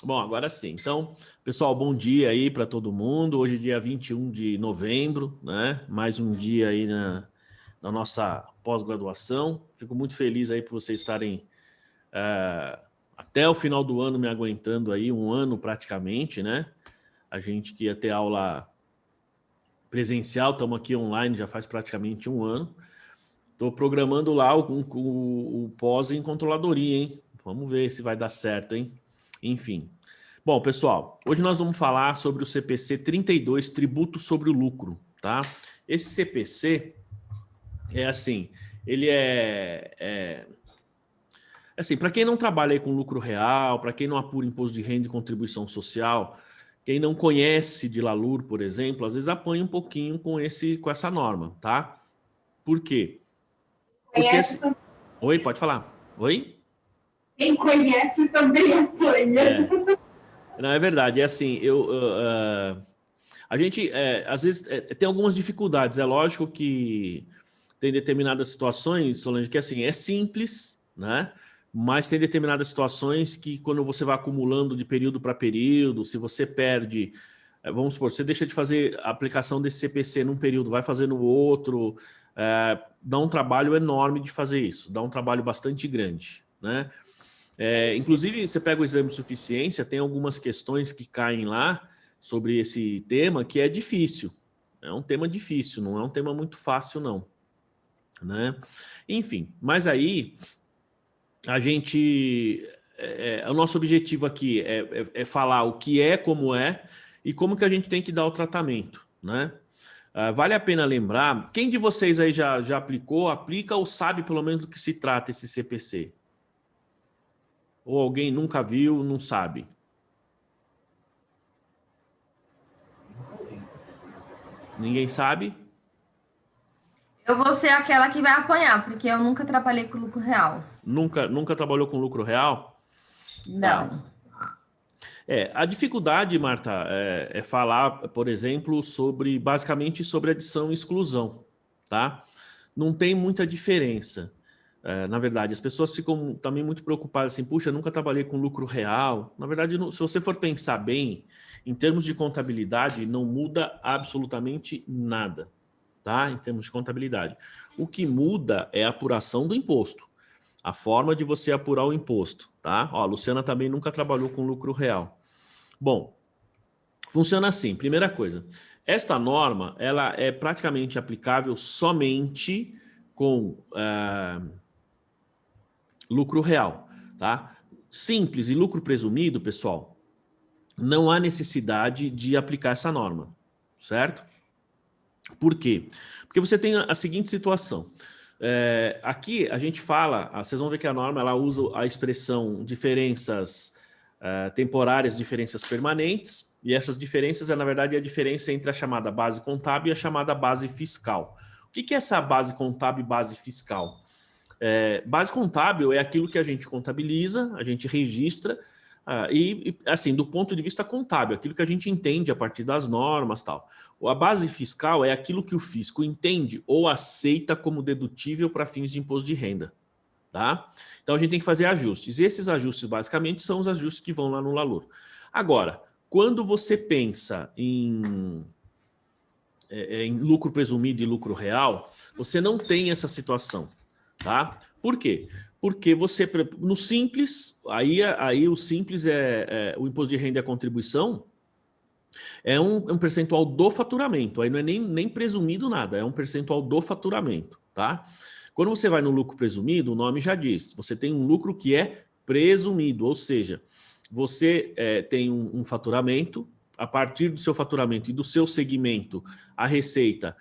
Bom, agora sim. Então, pessoal, bom dia aí para todo mundo. Hoje é dia 21 de novembro, né? Mais um dia aí na nossa pós-graduação. Fico muito feliz aí por vocês estarem até o final do ano me aguentando aí, um ano praticamente, né? A gente que ia ter aula presencial, estamos aqui online já faz praticamente um ano. Estou programando lá o pós em controladoria, hein? Vamos ver se vai dar certo, hein? Enfim. Bom, pessoal, hoje nós vamos falar sobre o CPC 32, Tributo sobre o Lucro, tá? Esse CPC é assim, ele assim, para quem não trabalha aí com lucro real, para quem não apura imposto de renda e contribuição social, quem não conhece de LALUR, por exemplo, às vezes apanha um pouquinho com essa norma, tá? Por quê? Porque Conhece assim... também. Oi, pode falar. Oi? Quem conhece também apanha. Não, é verdade. É assim, a gente, às vezes, tem algumas dificuldades. É lógico que tem determinadas situações, Solange, que assim, é simples, né? Mas tem determinadas situações que quando você vai acumulando de período para período, se você perde, vamos supor, você deixa de fazer a aplicação desse CPC num período, vai fazer no outro, dá um trabalho enorme de fazer isso, dá um trabalho bastante grande, né? Inclusive, você pega o exame de suficiência, tem algumas questões que caem lá sobre esse tema que é difícil. É um tema difícil, não é um tema muito fácil, não. Né? Enfim, mas aí a gente... o nosso objetivo aqui é falar o que é, como é e como que a gente tem que dar o tratamento. Né? Vale a pena lembrar, quem de vocês aí já aplicou, aplica ou sabe pelo menos do que se trata esse CPC? Ou alguém nunca viu, não sabe? Ninguém sabe? Eu vou ser aquela que vai apanhar, porque eu nunca trabalhei com lucro real. Nunca trabalhou com lucro real? Tá. Não. A dificuldade, Marta, é falar, por exemplo, basicamente sobre adição e exclusão, tá? Não tem muita diferença. Na verdade, as pessoas ficam também muito preocupadas assim, puxa, nunca trabalhei com lucro real. Na verdade, se você for pensar bem, em termos de contabilidade, não muda absolutamente nada, tá? Em termos de contabilidade. O que muda é a apuração do imposto. A forma de você apurar o imposto, tá? Ó, a Luciana também nunca trabalhou com lucro real. Bom, funciona assim, primeira coisa. Esta norma, ela é praticamente aplicável somente com lucro real, tá? Simples e lucro presumido, pessoal, não há necessidade de aplicar essa norma, certo? Por quê? Porque você tem a seguinte situação. Aqui a gente fala, vocês vão ver que a norma ela usa a expressão diferenças temporárias, diferenças permanentes, e essas diferenças na verdade, a diferença entre a chamada base contábil e a chamada base fiscal. O que é essa base contábil e base fiscal? Base contábil é aquilo que a gente contabiliza, a gente registra, assim, do ponto de vista contábil, aquilo que a gente entende a partir das normas e tal. A base fiscal é aquilo que o fisco entende ou aceita como dedutível para fins de imposto de renda. Tá? Então a gente tem que fazer ajustes. E esses ajustes, basicamente, são os ajustes que vão lá no LALUR. Agora, quando você pensa em lucro presumido e lucro real, você não tem essa situação. Tá? Por quê? Porque você, no simples, aí o simples o imposto de renda e a contribuição é um percentual do faturamento. Aí não é nem presumido nada, é um percentual do faturamento. Tá? Quando você vai no lucro presumido, o nome já diz, você tem um lucro que é presumido, ou seja, você tem um faturamento, a partir do seu faturamento e do seu segmento, a receita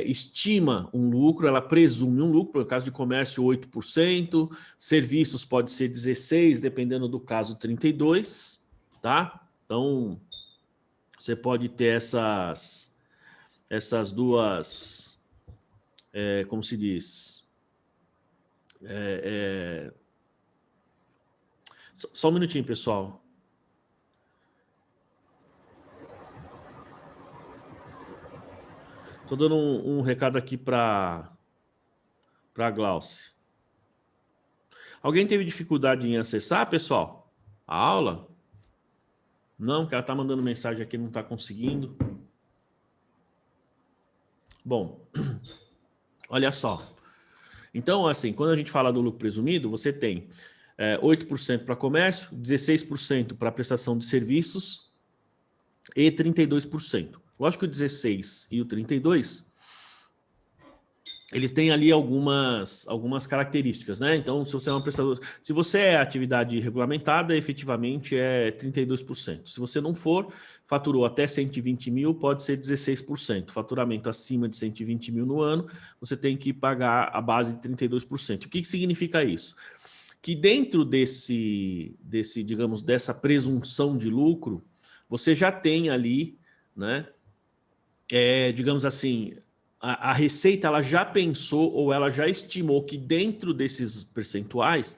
estima um lucro, ela presume um lucro, no caso de comércio 8%, serviços pode ser 16%, dependendo do caso 32%, tá? Então, você pode ter essas duas, como se diz... Só um minutinho, pessoal. Estou dando um recado aqui para Glauce. Alguém teve dificuldade em acessar, pessoal? A aula? Não, que ela está mandando mensagem aqui, não está conseguindo. Bom, olha só. Então, assim, quando a gente fala do lucro presumido, você tem 8% para comércio, 16% para prestação de serviços e 32%. Lógico que o 16 e o 32, eles têm ali algumas características, né? Então, se você é uma prestadora, se você é atividade regulamentada, efetivamente é 32%. Se você não for, faturou até 120 mil, pode ser 16%. Faturamento acima de 120 mil no ano, você tem que pagar a base de 32%. O que significa isso? Que dentro digamos, dessa presunção de lucro, você já tem ali, né? Digamos assim, a Receita ela já pensou ou ela já estimou que dentro desses percentuais,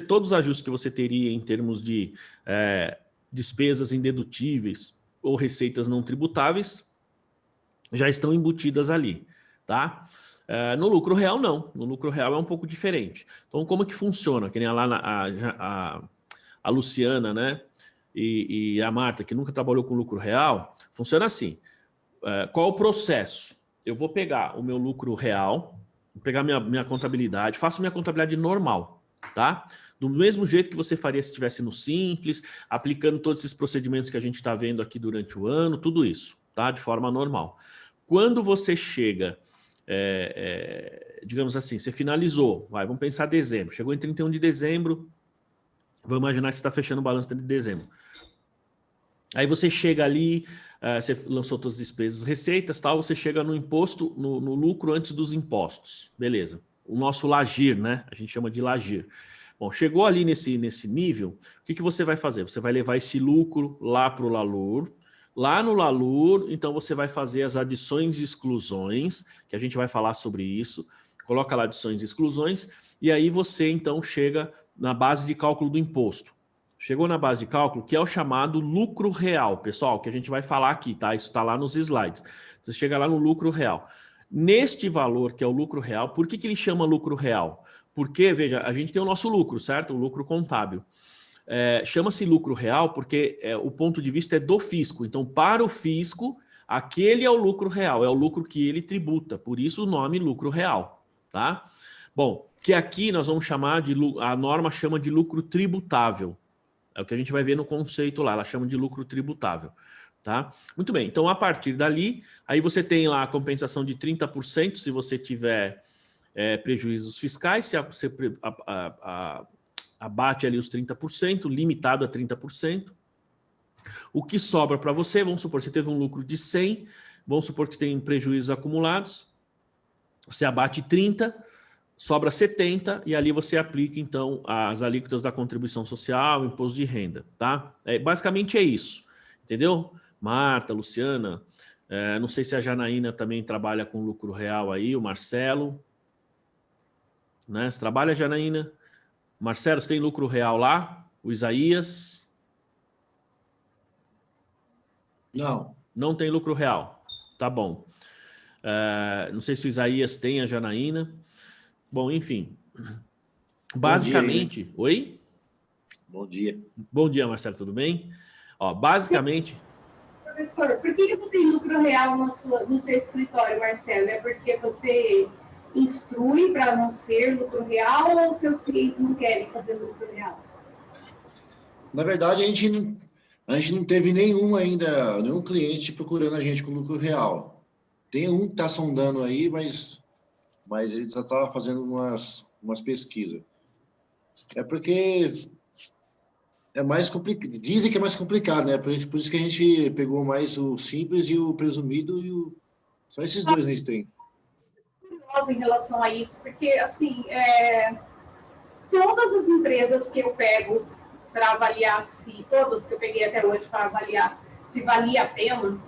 todos os ajustes que você teria em termos de despesas indedutíveis ou receitas não tributáveis já estão embutidas ali, tá? No lucro real, não. No lucro real é um pouco diferente. Então, como que funciona? Que nem a Luciana, né? E a Marta, que nunca trabalhou com lucro real, funciona assim. Qual o processo? Eu vou pegar o meu lucro real, vou pegar minha contabilidade, faço minha contabilidade normal, tá? Do mesmo jeito que você faria se estivesse no Simples, aplicando todos esses procedimentos que a gente está vendo aqui durante o ano, tudo isso, tá? De forma normal. Quando você chega, digamos assim, você finalizou, vamos pensar dezembro, chegou em 31 de dezembro, vamos imaginar que você está fechando o balanço de dezembro. Aí você chega ali, você lançou todas as despesas, receitas, tal, você chega no imposto, no lucro antes dos impostos. Beleza. O nosso LAGIR, né? A gente chama de LAGIR. Bom, chegou ali nesse nível, o que você vai fazer? Você vai levar esse lucro lá para o LALUR. Lá no LALUR, então você vai fazer as adições e exclusões, que a gente vai falar sobre isso. Coloca lá adições e exclusões, e aí você então chega na base de cálculo do imposto. Chegou na base de cálculo, que é o chamado lucro real, pessoal, que a gente vai falar aqui, tá? Isso está lá nos slides. Você chega lá no lucro real. Neste valor, que é o lucro real, por que ele chama lucro real? Porque, veja, a gente tem o nosso lucro, certo? O lucro contábil. Chama-se lucro real porque o ponto de vista é do fisco. Então, para o fisco, aquele é o lucro real, é o lucro que ele tributa. Por isso o nome lucro real, tá? Bom, que aqui nós vamos chamar a norma chama de lucro tributável. É o que a gente vai ver no conceito lá, ela chama de lucro tributável, tá? Muito bem, então a partir dali, aí você tem lá a compensação de 30% se você tiver prejuízos fiscais, se você abate ali os 30%, limitado a 30%. O que sobra para você, vamos supor, você teve um lucro de 100, vamos supor que você tem prejuízos acumulados, você abate 30%, sobra 70 e ali você aplica, então, as alíquotas da contribuição social, imposto de renda, tá? Basicamente é isso, entendeu? Marta, Luciana, não sei se a Janaína também trabalha com lucro real aí, o Marcelo, né? Você trabalha, Janaína? Marcelo, você tem lucro real lá? O Isaías? Não. Não tem lucro real, tá bom. Não sei se o Isaías tem, a Janaína. Bom, enfim, basicamente... Dia aí, né? Oi? Bom dia. Bom dia, Marcelo, tudo bem? Ó, basicamente... Professor, por que não tem lucro real no seu escritório, Marcelo? É porque você instrui para não ser lucro real ou seus clientes não querem fazer lucro real? Na verdade, a gente não teve nenhum cliente procurando a gente com lucro real. Tem um que está sondando aí, mas ele já estava fazendo umas pesquisas. É porque é mais complicado. Dizem que é mais complicado, né? Por isso que a gente pegou mais o simples e o presumido só esses dois a gente tem. Em relação a isso, porque assim, todas as empresas que eu pego para avaliar todas que eu peguei até hoje para avaliar se valia a pena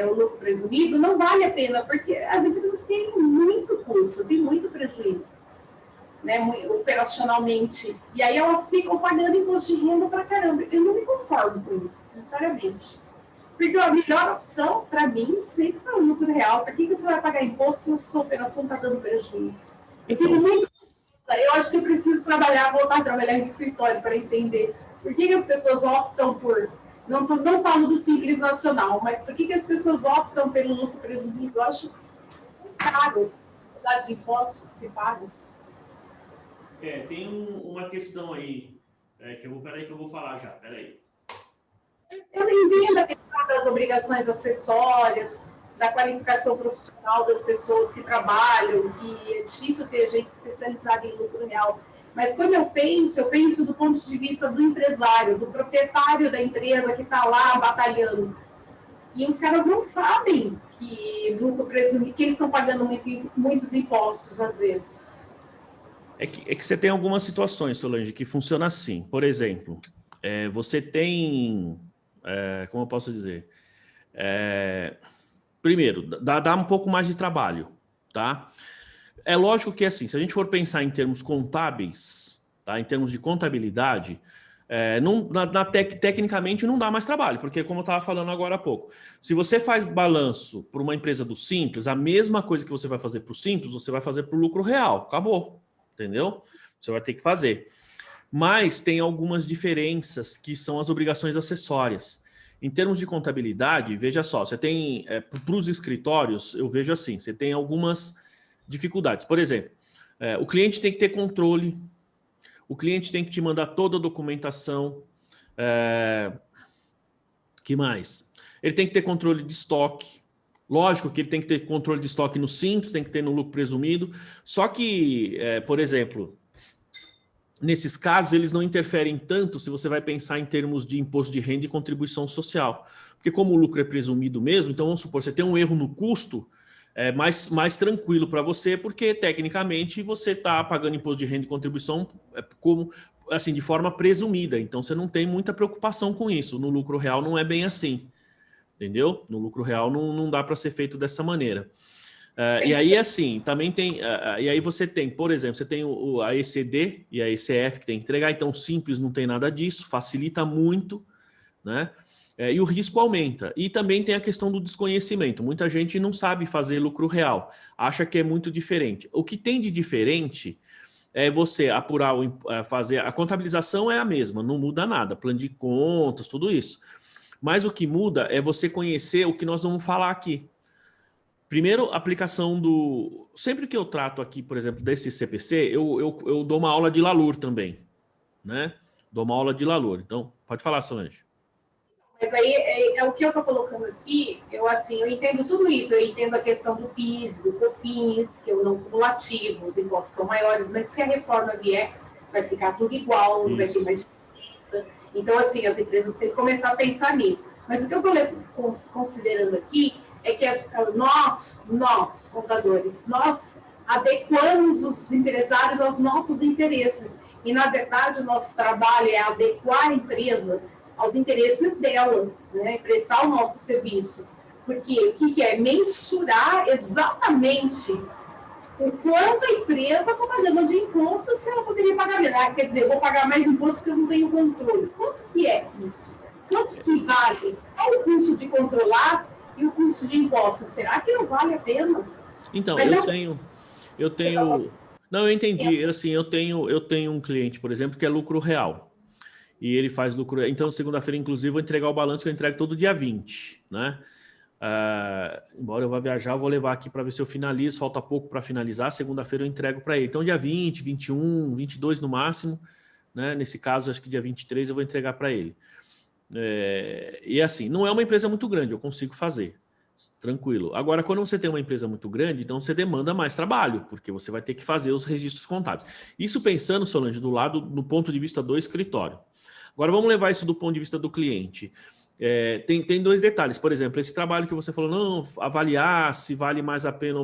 o lucro presumido, não vale a pena, porque as empresas têm muito custo, têm muito prejuízo, né, operacionalmente. E aí elas ficam pagando imposto de renda para caramba. Eu não me conformo com isso, sinceramente. Porque a melhor opção, para mim, sempre é o lucro real. Por que você vai pagar imposto se a sua operação está dando prejuízo? Eu acho que eu preciso voltar a trabalhar em escritório para entender por que as pessoas optam por Não falo do Simples Nacional, mas por que as pessoas optam pelo lucro presumido? Eu acho caro a quantidade de impostos que se paga. Tem uma questão aí, peraí que eu vou falar já, peraí. Eu entendo a questão das obrigações acessórias, da qualificação profissional das pessoas que trabalham, que é difícil ter gente especializada em lucro real. Mas quando eu penso do ponto de vista do empresário, do proprietário da empresa que está lá batalhando. E os caras não sabem que lucro presumido, que eles estão pagando muitos impostos, às vezes. É que você tem algumas situações, Solange, que funciona assim. Por exemplo, você tem... como eu posso dizer? Primeiro, dá um pouco mais de trabalho, tá? É lógico que, assim, se a gente for pensar em termos contábeis, tá? Em termos de contabilidade, tecnicamente não dá mais trabalho, porque como eu estava falando agora há pouco, se você faz balanço para uma empresa do Simples, a mesma coisa que você vai fazer para o Simples, você vai fazer para o lucro real, acabou, entendeu? Você vai ter que fazer. Mas tem algumas diferenças que são as obrigações acessórias. Em termos de contabilidade, veja só, você tem, para os escritórios, eu vejo assim, você tem algumas dificuldades. Por exemplo, o cliente tem que ter controle, o cliente tem que te mandar toda a documentação. Que mais? Ele tem que ter controle de estoque. Lógico que ele tem que ter controle de estoque no Simples, tem que ter no lucro presumido. Só que, por exemplo, nesses casos, eles não interferem tanto se você vai pensar em termos de imposto de renda e contribuição social. Porque como o lucro é presumido mesmo, então vamos supor, você tem um erro no custo, mais tranquilo para você, porque tecnicamente você está pagando imposto de renda e contribuição como, assim, de forma presumida. Então você não tem muita preocupação com isso. No lucro real não é bem assim, entendeu? No lucro real não dá para ser feito dessa maneira. E aí, assim, também tem... e aí você tem, por exemplo, você tem a ECD e a ECF que tem que entregar, então Simples não tem nada disso, facilita muito, né? E o risco aumenta. E também tem a questão do desconhecimento. Muita gente não sabe fazer lucro real, acha que é muito diferente. O que tem de diferente é você apurar, fazer... A contabilização é a mesma, não muda nada, plano de contas, tudo isso. Mas o que muda é você conhecer o que nós vamos falar aqui. Primeiro, aplicação do... Sempre que eu trato aqui, por exemplo, desse CPC, eu dou uma aula de LALUR também, né? Dou uma aula de LALUR. Então, pode falar, Solange. Mas aí é o que eu estou colocando aqui, eu entendo tudo isso, eu entendo a questão do PIS, do COFINS, que é o não cumulativo, os impostos são maiores, mas se a reforma vier, vai ficar tudo igual, não vai ter mais diferença. Então, assim, as empresas têm que começar a pensar nisso. Mas o que eu estou considerando aqui é que nós, contadores, nós adequamos os empresários aos nossos interesses. E, na verdade, o nosso trabalho é adequar a empresa aos interesses dela, né? Prestar o nosso serviço. Porque o que é? Mensurar exatamente o quanto a empresa está pagando de imposto, se ela poderia pagar menos. Quer dizer, eu vou pagar mais imposto porque eu não tenho controle. Quanto que é isso? Quanto que vale? Qual o custo de controlar e o custo de impostos? Será que não vale a pena? Então, Mas eu tenho... Não, eu entendi. Assim, eu tenho um cliente, por exemplo, que é lucro real. E ele faz lucro... Então, segunda-feira, inclusive, vou entregar o balanço que eu entrego todo dia 20, né? Embora eu vá viajar, eu vou levar aqui para ver se eu finalizo. Falta pouco para finalizar. Segunda-feira eu entrego para ele. Então, dia 20, 21, 22 no máximo, né? Nesse caso, acho que dia 23 eu vou entregar para ele. E assim, não é uma empresa muito grande, eu consigo fazer. Tranquilo. Agora, quando você tem uma empresa muito grande, então você demanda mais trabalho, porque você vai ter que fazer os registros contábeis. Isso pensando, Solange, do ponto de vista do escritório. Agora, vamos levar isso do ponto de vista do cliente. Tem dois detalhes. Por exemplo, esse trabalho que você falou, não, avaliar se vale mais a pena...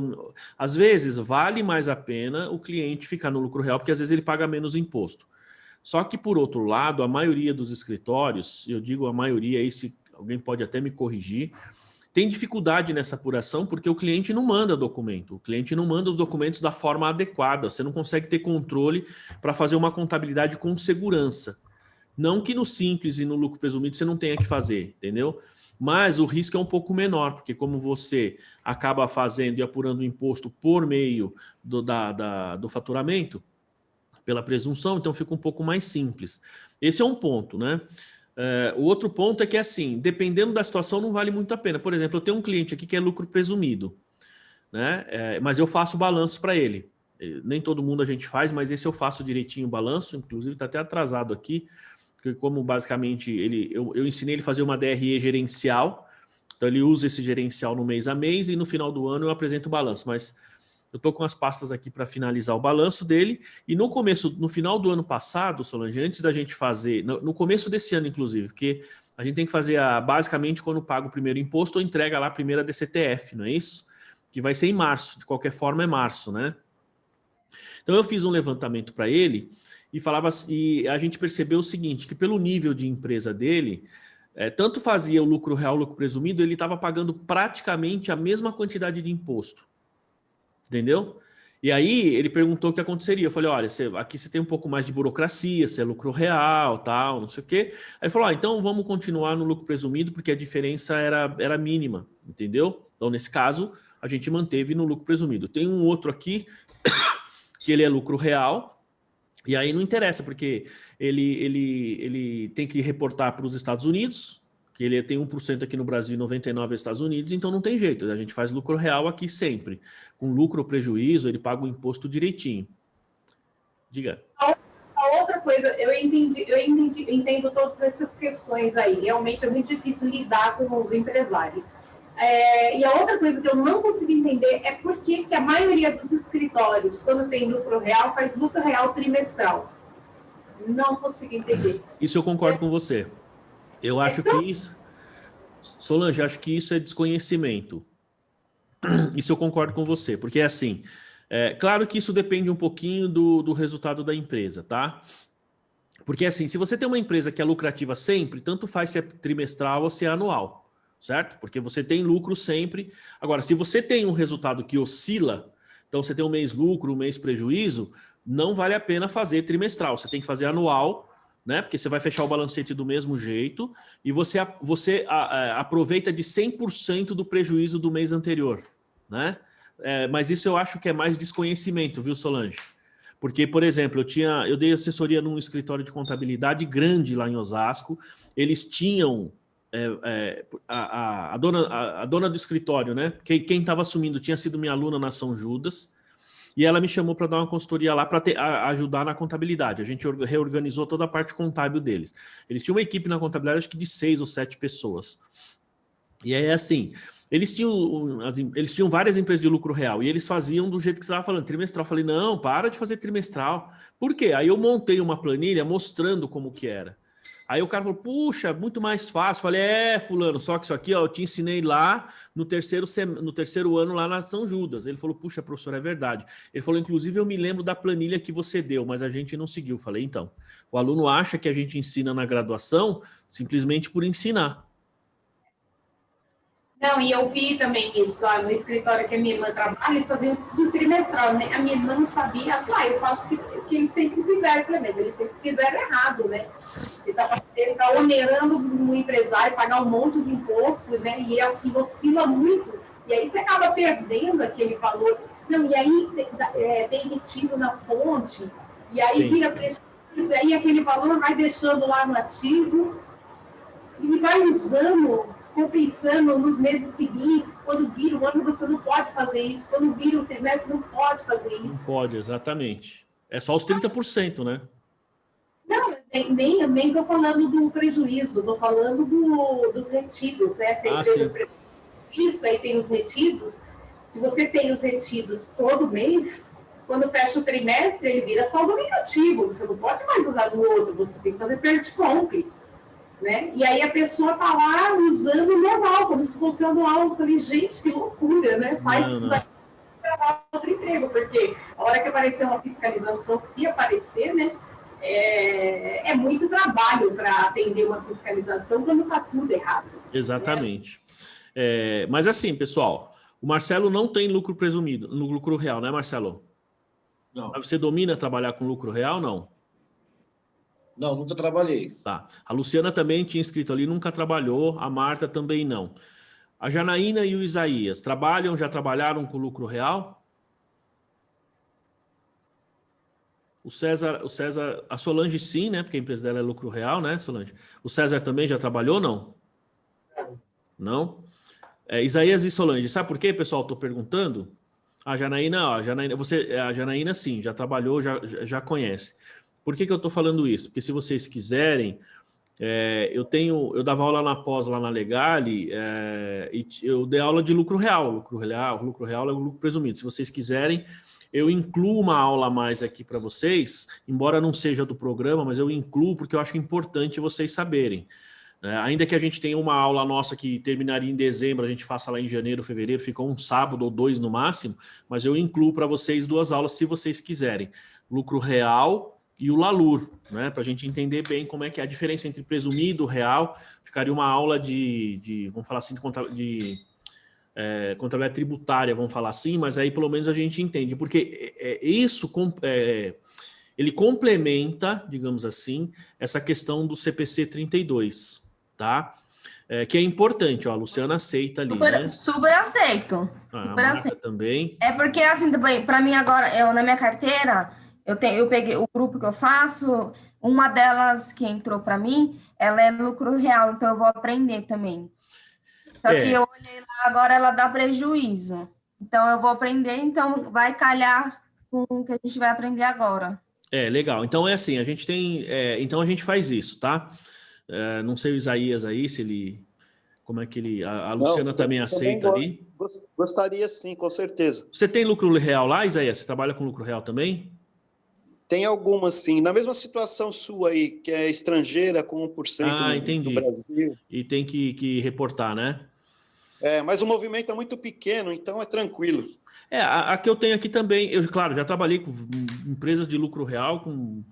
Às vezes, vale mais a pena o cliente ficar no lucro real, porque às vezes ele paga menos imposto. Só que, por outro lado, a maioria dos escritórios, eu digo a maioria, aí se alguém pode até me corrigir, tem dificuldade nessa apuração porque o cliente não manda documento. O cliente não manda os documentos da forma adequada. Você não consegue ter controle para fazer uma contabilidade com segurança. Não que no Simples e no lucro presumido você não tenha que fazer, entendeu? Mas o risco é um pouco menor, porque como você acaba fazendo e apurando o imposto por meio do faturamento, pela presunção, então fica um pouco mais simples. Esse é um ponto, né? O outro ponto é que, assim, dependendo da situação, não vale muito a pena. Por exemplo, eu tenho um cliente aqui que é lucro presumido, né? Mas eu faço balanço para ele. Nem todo mundo a gente faz, mas esse eu faço direitinho o balanço. Inclusive, está até atrasado aqui, porque como basicamente eu ensinei ele a fazer uma DRE gerencial. Então, ele usa esse gerencial no mês a mês e no final do ano eu apresento o balanço. Mas eu estou com as pastas aqui para finalizar o balanço dele. E no final do ano passado, Solange, antes da gente fazer, no começo desse ano, inclusive, porque a gente tem que fazer basicamente quando paga o primeiro imposto ou entrega lá a primeira DCTF, não é isso? Que vai ser em março, de qualquer forma é março, né? Então eu fiz um levantamento para ele e a gente percebeu o seguinte, que pelo nível de empresa dele, tanto fazia o lucro real, o lucro presumido, ele estava pagando praticamente a mesma quantidade de imposto. Entendeu? E aí ele perguntou o que aconteceria. Eu falei, olha, aqui você tem um pouco mais de burocracia, você é lucro real, tal, não sei o quê. Aí ele falou, então vamos continuar no lucro presumido, porque a diferença era mínima, entendeu? Então, nesse caso, a gente manteve no lucro presumido. Tem um outro aqui, que ele é lucro real, e aí não interessa, porque ele tem que reportar para os Estados Unidos, que ele tem 1% aqui no Brasil e 99% nos Estados Unidos, então não tem jeito, a gente faz lucro real aqui sempre. Com lucro ou prejuízo, ele paga o imposto direitinho. Diga. A outra coisa, eu entendo todas essas questões aí, realmente é muito difícil lidar com os empresários. E a outra coisa que eu não consigo entender é por que a maioria dos escritórios, quando tem lucro real, faz lucro real trimestral. Não consigo entender. Isso eu concordo com você. Eu acho que isso... Solange, acho que isso é desconhecimento. Isso eu concordo com você, porque é assim, claro que isso depende um pouquinho do resultado da empresa, tá? Porque assim, se você tem uma empresa que é lucrativa sempre, tanto faz se é trimestral ou se é anual, certo? Porque você tem lucro sempre. Agora, se você tem um resultado que oscila, então você tem um mês lucro, um mês prejuízo, não vale a pena fazer trimestral, você tem que fazer anual, né? Porque você vai fechar o balancete do mesmo jeito e você aproveita de 100% do prejuízo do mês anterior, né? Mas isso eu acho que é mais desconhecimento, viu, Solange? Porque, por exemplo, eu dei assessoria num escritório de contabilidade grande lá em Osasco, eles tinham a dona do escritório, né? Quem estava assumindo tinha sido minha aluna na São Judas, e ela me chamou para dar uma consultoria lá para ajudar na contabilidade. A gente reorganizou toda a parte contábil deles. Eles tinham uma equipe na contabilidade, acho que de 6 ou 7 pessoas. E aí, assim, eles tinham várias empresas de lucro real e eles faziam do jeito que você estava falando, trimestral. Eu falei, não, para de fazer trimestral. Por quê? Aí eu montei uma planilha mostrando como que era. Aí o cara falou, puxa, muito mais fácil. Falei, fulano, só que isso aqui, ó, eu te ensinei lá no terceiro ano lá na São Judas. Ele falou, puxa, professor, é verdade. Ele falou, inclusive eu me lembro da planilha que você deu, mas a gente não seguiu. Falei, então, o aluno acha que a gente ensina na graduação simplesmente por ensinar. Não, e eu vi também isso lá no escritório que a minha irmã trabalha, eles faziam tudo trimestral, né? A minha irmã não sabia, eu faço o que eles sempre fizeram, mas eles sempre fizeram errado, né? Ele tá onerando o empresário, pagar um monte de imposto, né? E assim oscila muito. E aí você acaba perdendo aquele valor. Não, e aí tem retiro na fonte, e aí vira prejuízo, e aí aquele valor vai deixando lá no ativo e vai usando, compensando nos meses seguintes. Quando vira o ano, você não pode fazer isso. Quando vira o trimestre, não pode fazer isso. Não pode, exatamente. É só os 30%, né? Não, nem estou falando do prejuízo, estou falando dos retidos, né? Sim. Isso, aí tem os retidos. Se você tem os retidos todo mês, quando fecha o trimestre, ele vira saldo negativo. Você não pode mais usar do outro, você tem que fazer perde compre, né? E aí a pessoa está lá usando normal, como se fosse anual. Eu falei, gente, que loucura, né? Faz isso daqui para outro emprego, porque a hora que aparecer uma fiscalização, se aparecer, né? É muito trabalho para atender uma fiscalização quando está tudo errado. Exatamente. Né? Mas assim, pessoal, o Marcelo não tem lucro presumido, no lucro real, né, Marcelo? Não. Você domina trabalhar com lucro real, não? Não, nunca trabalhei. Tá. A Luciana também tinha escrito ali, nunca trabalhou, a Marta também não. A Janaína e o Isaías já trabalharam com lucro real? a Solange sim, né? Porque a empresa dela é lucro real, né, Solange? O César também já trabalhou, não? Não? Isaías e Solange, sabe por quê, pessoal? Estou perguntando. A Janaína, ó, a Janaína sim, já trabalhou, já conhece. Por que eu estou falando isso? Porque se vocês quiserem, eu dava aula na pós lá na Legale, e eu dei aula de lucro real. Lucro real é o lucro presumido. Se vocês quiserem, eu incluo uma aula a mais aqui para vocês, embora não seja do programa, mas eu incluo porque eu acho importante vocês saberem. Ainda que a gente tenha uma aula nossa que terminaria em dezembro, a gente faça lá em janeiro, fevereiro, fica um sábado ou 2 no máximo, mas eu incluo para vocês 2 aulas se vocês quiserem. Lucro real e o LALUR, né? Para a gente entender bem como é que é a diferença entre presumido e real. Ficaria uma aula vamos falar assim, de contabilidade tributária, vamos falar assim, mas aí pelo menos a gente entende, porque ele complementa, digamos assim, essa questão do CPC 32, tá? Que é importante, ó, a Luciana aceita ali, né? Super aceito. A Super Marta aceito. também. É porque, assim, também, para mim agora, na minha carteira, eu peguei o grupo que eu faço, uma delas que entrou para mim, ela é lucro real, então eu vou aprender também. Só que eu olhei lá, agora ela dá prejuízo. Então eu vou aprender, então vai calhar com o que a gente vai aprender agora. Legal. Então é assim, a gente tem. Então a gente faz isso, tá? Não sei o Isaías aí, se ele. Como é que ele. A Luciana também aceita ali. Gostaria sim, com certeza. Você tem lucro real lá, Isaías? Você trabalha com lucro real também? Tem algumas sim. Na mesma situação sua aí, que é estrangeira com 1% no Brasil. E tem que reportar, né? Mas o movimento é muito pequeno, então é tranquilo. A que eu tenho aqui também, claro, já trabalhei com empresas de lucro real com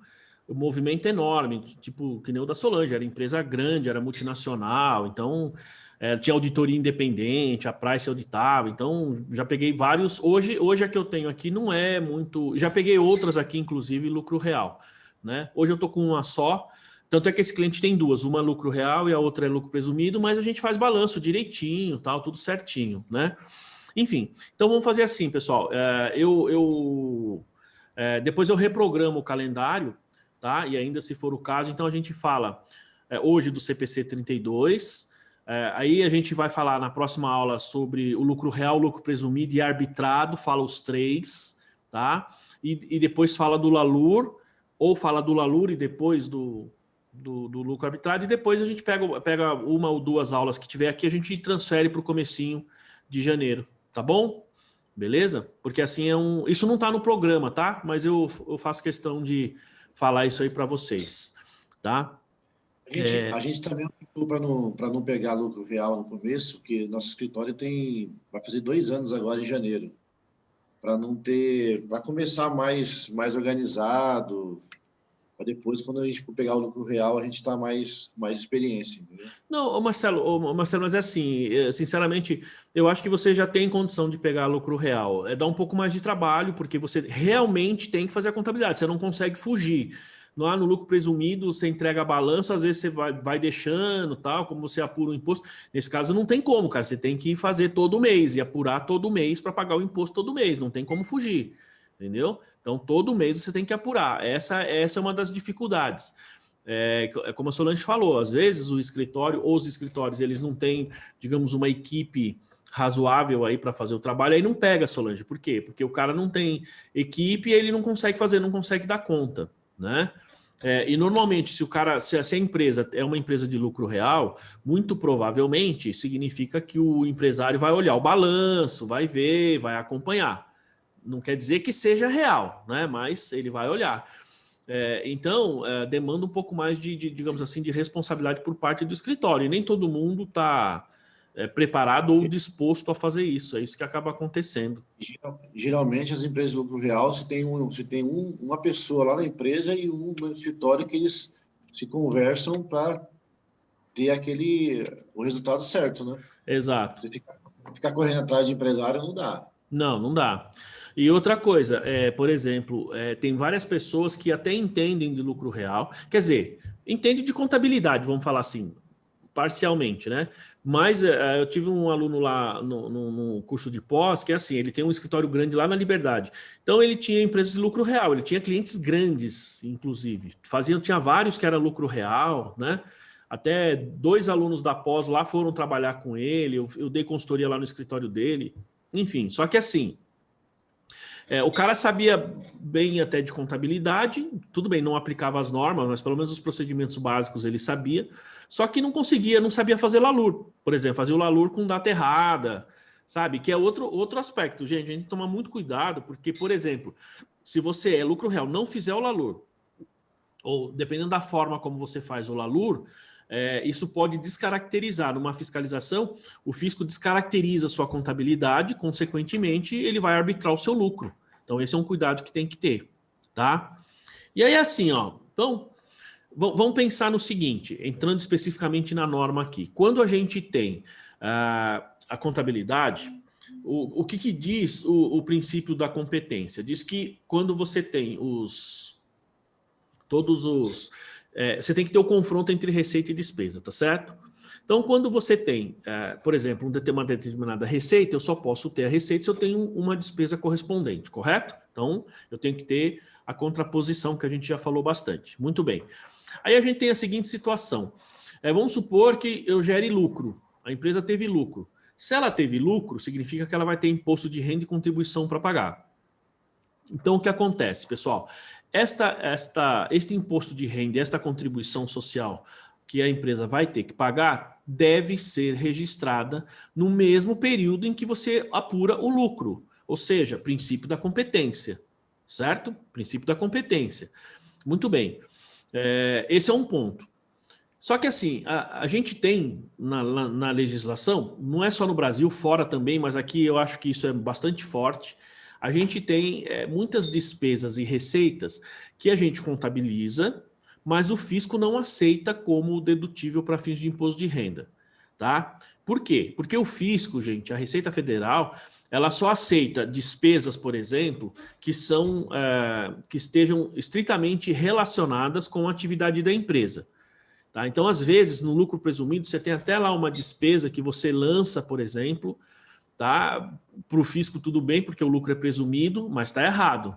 um movimento enorme, tipo, que nem o da Solange, era empresa grande, era multinacional, então tinha auditoria independente, a Price auditava, então já peguei vários. Hoje a que eu tenho aqui não é muito. Já peguei outras aqui, inclusive, lucro real, né? Hoje eu tô com uma só. Tanto é que esse cliente tem 2, uma é lucro real e a outra é lucro presumido, mas a gente faz balanço direitinho, tal, tudo certinho, né? Enfim, então vamos fazer assim, pessoal. Depois eu reprogramo o calendário, tá? E ainda se for o caso, então a gente fala hoje do CPC 32. Aí a gente vai falar na próxima aula sobre o lucro real, lucro presumido e arbitrado, fala os 3, tá? E depois fala do LALUR, ou fala do LALUR e depois do lucro arbitrado, e depois a gente pega uma ou 2 aulas que tiver aqui, a gente transfere para o comecinho de janeiro. Tá bom? Beleza? Porque assim isso não tá no programa, tá? Mas eu faço questão de falar isso aí para vocês, tá? A gente também para não pegar lucro real no começo, que nosso escritório vai fazer 2 anos agora em janeiro, para começar mais organizado, para depois, quando a gente for pegar o lucro real, a gente está mais experiência. Entendeu? Não, Marcelo, mas é assim, sinceramente, eu acho que você já tem condição de pegar lucro real. Dá um pouco mais de trabalho, porque você realmente tem que fazer a contabilidade, você não consegue fugir. No lucro presumido, você entrega a balança, às vezes você vai deixando, tal, como você apura o imposto. Nesse caso, não tem como, cara. Você tem que fazer todo mês e apurar todo mês para pagar o imposto todo mês. Não tem como fugir, entendeu? Então, todo mês você tem que apurar. Essa é uma das dificuldades. Como a Solange falou, às vezes o escritório ou os escritórios, eles não têm, digamos, uma equipe razoável aí para fazer o trabalho, aí não pega, Solange. Por quê? Porque o cara não tem equipe e ele não consegue fazer, não consegue dar conta, né? E normalmente, se a empresa é uma empresa de lucro real, muito provavelmente significa que o empresário vai olhar o balanço, vai ver, vai acompanhar. Não quer dizer que seja real, né? Mas ele vai olhar. Então, demanda um pouco mais digamos assim, de responsabilidade por parte do escritório. E nem todo mundo está preparado ou disposto a fazer isso. É isso que acaba acontecendo. Geralmente, as empresas de lucro real, você tem uma pessoa lá na empresa e um no escritório que eles se conversam para ter o resultado certo, né? Exato. Você ficar correndo atrás de empresário não dá. Não dá. E outra coisa, por exemplo, tem várias pessoas que até entendem de lucro real, quer dizer, entendem de contabilidade, vamos falar assim, parcialmente, né? Mas eu tive um aluno lá no curso de pós, que é assim, ele tem um escritório grande lá na Liberdade. Então, ele tinha empresas de lucro real, ele tinha clientes grandes, inclusive. Tinha vários que era lucro real, né? Até 2 alunos da pós lá foram trabalhar com ele, eu dei consultoria lá no escritório dele. Enfim, só que assim, o cara sabia bem até de contabilidade, tudo bem, não aplicava as normas, mas pelo menos os procedimentos básicos ele sabia, só que não sabia fazer LALUR, por exemplo, fazia o LALUR com data errada, sabe? Que é outro aspecto, gente, a gente tem que tomar muito cuidado, porque, por exemplo, se você é lucro real, não fizer o LALUR, ou dependendo da forma como você faz o LALUR, isso pode descaracterizar numa fiscalização, o fisco descaracteriza a sua contabilidade, consequentemente, ele vai arbitrar o seu lucro. Então, esse é um cuidado que tem que ter, tá? E aí, assim, ó, então, vamos pensar no seguinte, entrando especificamente na norma aqui. Quando a gente tem a contabilidade, o que diz o princípio da competência? Diz que quando você tem você tem que ter o confronto entre receita e despesa, tá certo? Então, quando você tem, por exemplo, uma determinada receita, eu só posso ter a receita se eu tenho uma despesa correspondente, correto? Então, eu tenho que ter a contraposição, que a gente já falou bastante. Muito bem. Aí a gente tem a seguinte situação. Vamos supor que eu gere lucro. A empresa teve lucro. Se ela teve lucro, significa que ela vai ter imposto de renda e contribuição para pagar. Então, o que acontece, pessoal? Este imposto de renda e esta contribuição social que a empresa vai ter que pagar deve ser registrada no mesmo período em que você apura o lucro, ou seja, princípio da competência, certo? Princípio da competência. Muito bem. Esse é um ponto. Só que assim, a gente tem na legislação, não é só no Brasil, fora também, mas aqui eu acho que isso é bastante forte. A gente tem muitas despesas e receitas que a gente contabiliza, mas o fisco não aceita como dedutível para fins de imposto de renda, tá? Por quê? Porque o fisco, gente, a Receita Federal, ela só aceita despesas, por exemplo, que estejam estritamente relacionadas com a atividade da empresa. Tá? Então, às vezes, no lucro presumido, você tem até lá uma despesa que você lança, por exemplo, tá? Para o fisco tudo bem, porque o lucro é presumido, mas está errado.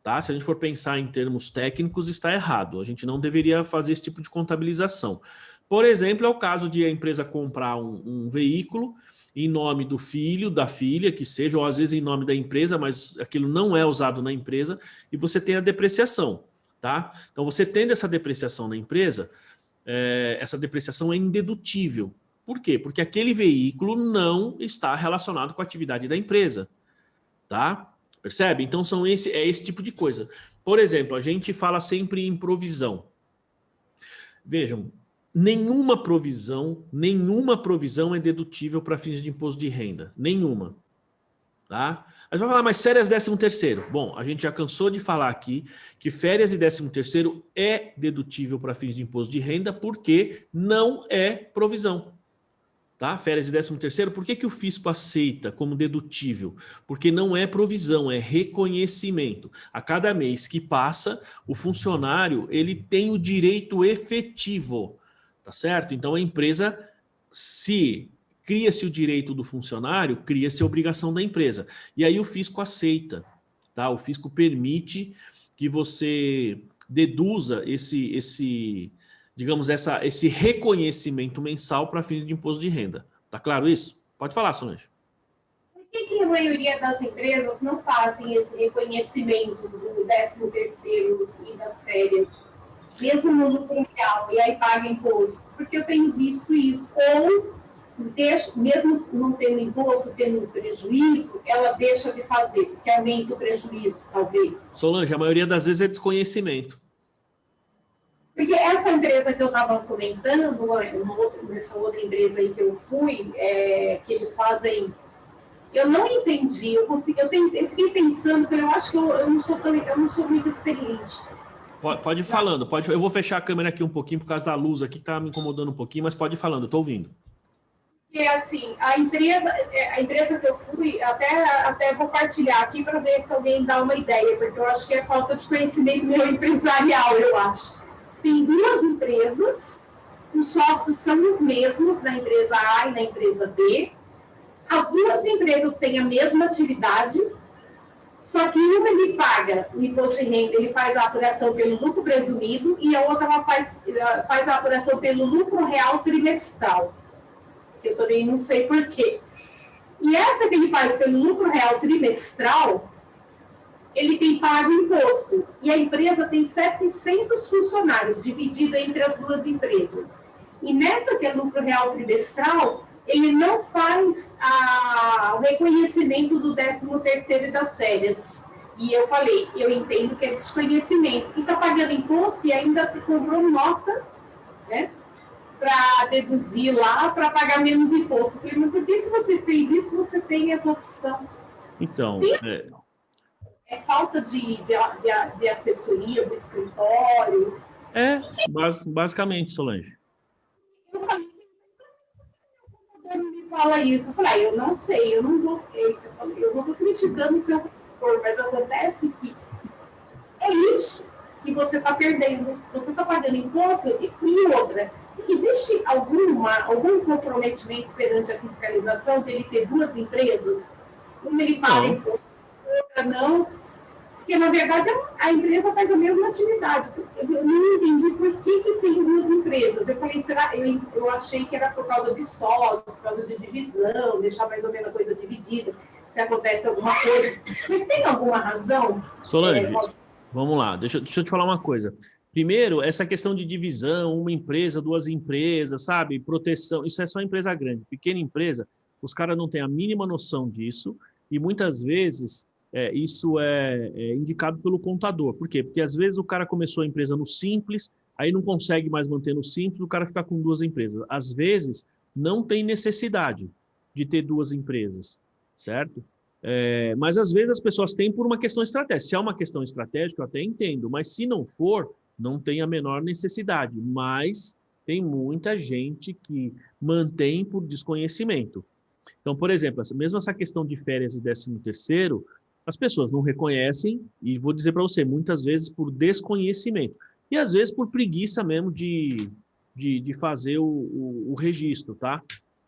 Tá? Se a gente for pensar em termos técnicos, está errado. A gente não deveria fazer esse tipo de contabilização. Por exemplo, é o caso de a empresa comprar um veículo em nome do filho, da filha, que seja, ou às vezes em nome da empresa, mas aquilo não é usado na empresa, e você tem a depreciação. Tá? Então, você tendo essa depreciação na empresa, essa depreciação é indedutível. Por quê? Porque aquele veículo não está relacionado com a atividade da empresa. Tá? Percebe? Então, esse tipo de coisa. Por exemplo, a gente fala sempre em provisão. Vejam, nenhuma provisão é dedutível para fins de imposto de renda. Nenhuma. Tá? A gente vai falar, mas férias 13º. Bom, a gente já cansou de falar aqui que férias e 13º é dedutível para fins de imposto de renda porque não é provisão. Tá? Férias e 13º, por que o fisco aceita como dedutível? Porque não é provisão, é reconhecimento. A cada mês que passa, o funcionário ele tem o direito efetivo, tá certo? Então a empresa, se cria-se o direito do funcionário, cria-se a obrigação da empresa. E aí o fisco aceita, tá? O fisco permite que você deduza esse reconhecimento mensal para fins de imposto de renda. Tá claro isso? Pode falar, Solange. Por que a maioria das empresas não fazem esse reconhecimento do 13º e das férias, mesmo no lucro real, e aí paga imposto? Porque eu tenho visto isso. Ou, mesmo não tendo imposto, tendo prejuízo, ela deixa de fazer, porque aumenta o prejuízo, talvez. Solange, a maioria das vezes é desconhecimento. Porque essa empresa que eu estava comentando, nessa outra empresa aí que eu fui, que eles fazem, eu não entendi, eu fiquei pensando, eu acho que eu não sou muito experiente. Pode ir falando, eu vou fechar a câmera aqui um pouquinho por causa da luz aqui que está me incomodando um pouquinho, mas pode ir falando, eu estou ouvindo. Assim, a empresa que eu fui, até vou partilhar aqui para ver se alguém dá uma ideia, porque eu acho que é falta de conhecimento meu empresarial, eu acho. Tem 2 empresas os sócios são os mesmos na empresa A e na empresa B. As duas empresas têm a mesma atividade, só que uma ele paga o imposto de renda, ele faz a apuração pelo lucro presumido e a outra ela faz a apuração pelo lucro real trimestral, que eu também não sei por quê. E essa que ele faz pelo lucro real trimestral, ele tem pago imposto. E a empresa tem 700 funcionários, dividido entre as duas empresas. E nessa que é lucro real trimestral, ele não faz o reconhecimento do 13º e das férias. E eu falei, eu entendo que é desconhecimento. E está pagando imposto e ainda comprou nota, né, para deduzir lá, para pagar menos imposto. Eu falei, mas por que se você fez isso, você tem essa opção? Então... É falta de assessoria do escritório? Basicamente, Solange. Eu falei, me fala isso. Eu falei, eu não sei, eu não estou criticando o seu favor, mas acontece que é isso que você está perdendo. Você está pagando imposto e outra. Existe algum comprometimento perante a fiscalização dele ter duas empresas? Uma ele paga imposto, outra não. Porque, na verdade, a empresa faz a mesma atividade. Eu não entendi por que tem duas empresas. Eu falei, eu achei que era por causa de sócios, por causa de divisão, deixar mais ou menos a coisa dividida, se acontece alguma coisa. Mas tem alguma razão? Solange, vamos lá, deixa eu te falar uma coisa. Primeiro, essa questão de divisão, uma empresa, duas empresas, sabe? Proteção, isso é só empresa grande. Pequena empresa, os caras não têm a mínima noção disso e muitas vezes... isso é indicado pelo contador. Por quê? Porque às vezes o cara começou a empresa no Simples, aí não consegue mais manter no Simples, o cara fica com duas empresas. Às vezes não tem necessidade de ter duas empresas, certo? Mas às vezes as pessoas têm por uma questão estratégica. Se é uma questão estratégica, eu até entendo, mas se não for, não tem a menor necessidade. Mas tem muita gente que mantém por desconhecimento. Então, por exemplo, mesmo essa questão de férias e 13º, as pessoas não reconhecem, e vou dizer para você, muitas vezes por desconhecimento. E às vezes por preguiça mesmo de fazer o registro, tá?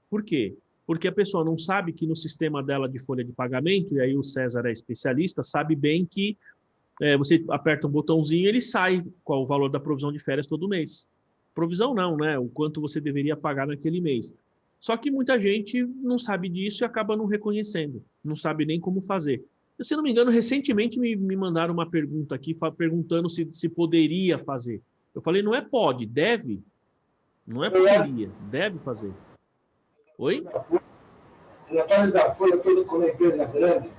Por quê? Porque a pessoa não sabe que no sistema dela de folha de pagamento, e aí o César é especialista, sabe bem que você aperta um botãozinho e ele sai qual o valor da provisão de férias todo mês. Provisão não, né? O quanto você deveria pagar naquele mês. Só que muita gente não sabe disso e acaba não reconhecendo, não sabe nem como fazer. Se não me engano, recentemente me mandaram uma pergunta aqui, perguntando se poderia fazer. Eu falei, não é pode, deve. Não é poderia, deve fazer. Oi? Relatórios da Folha, toda como empresa grande,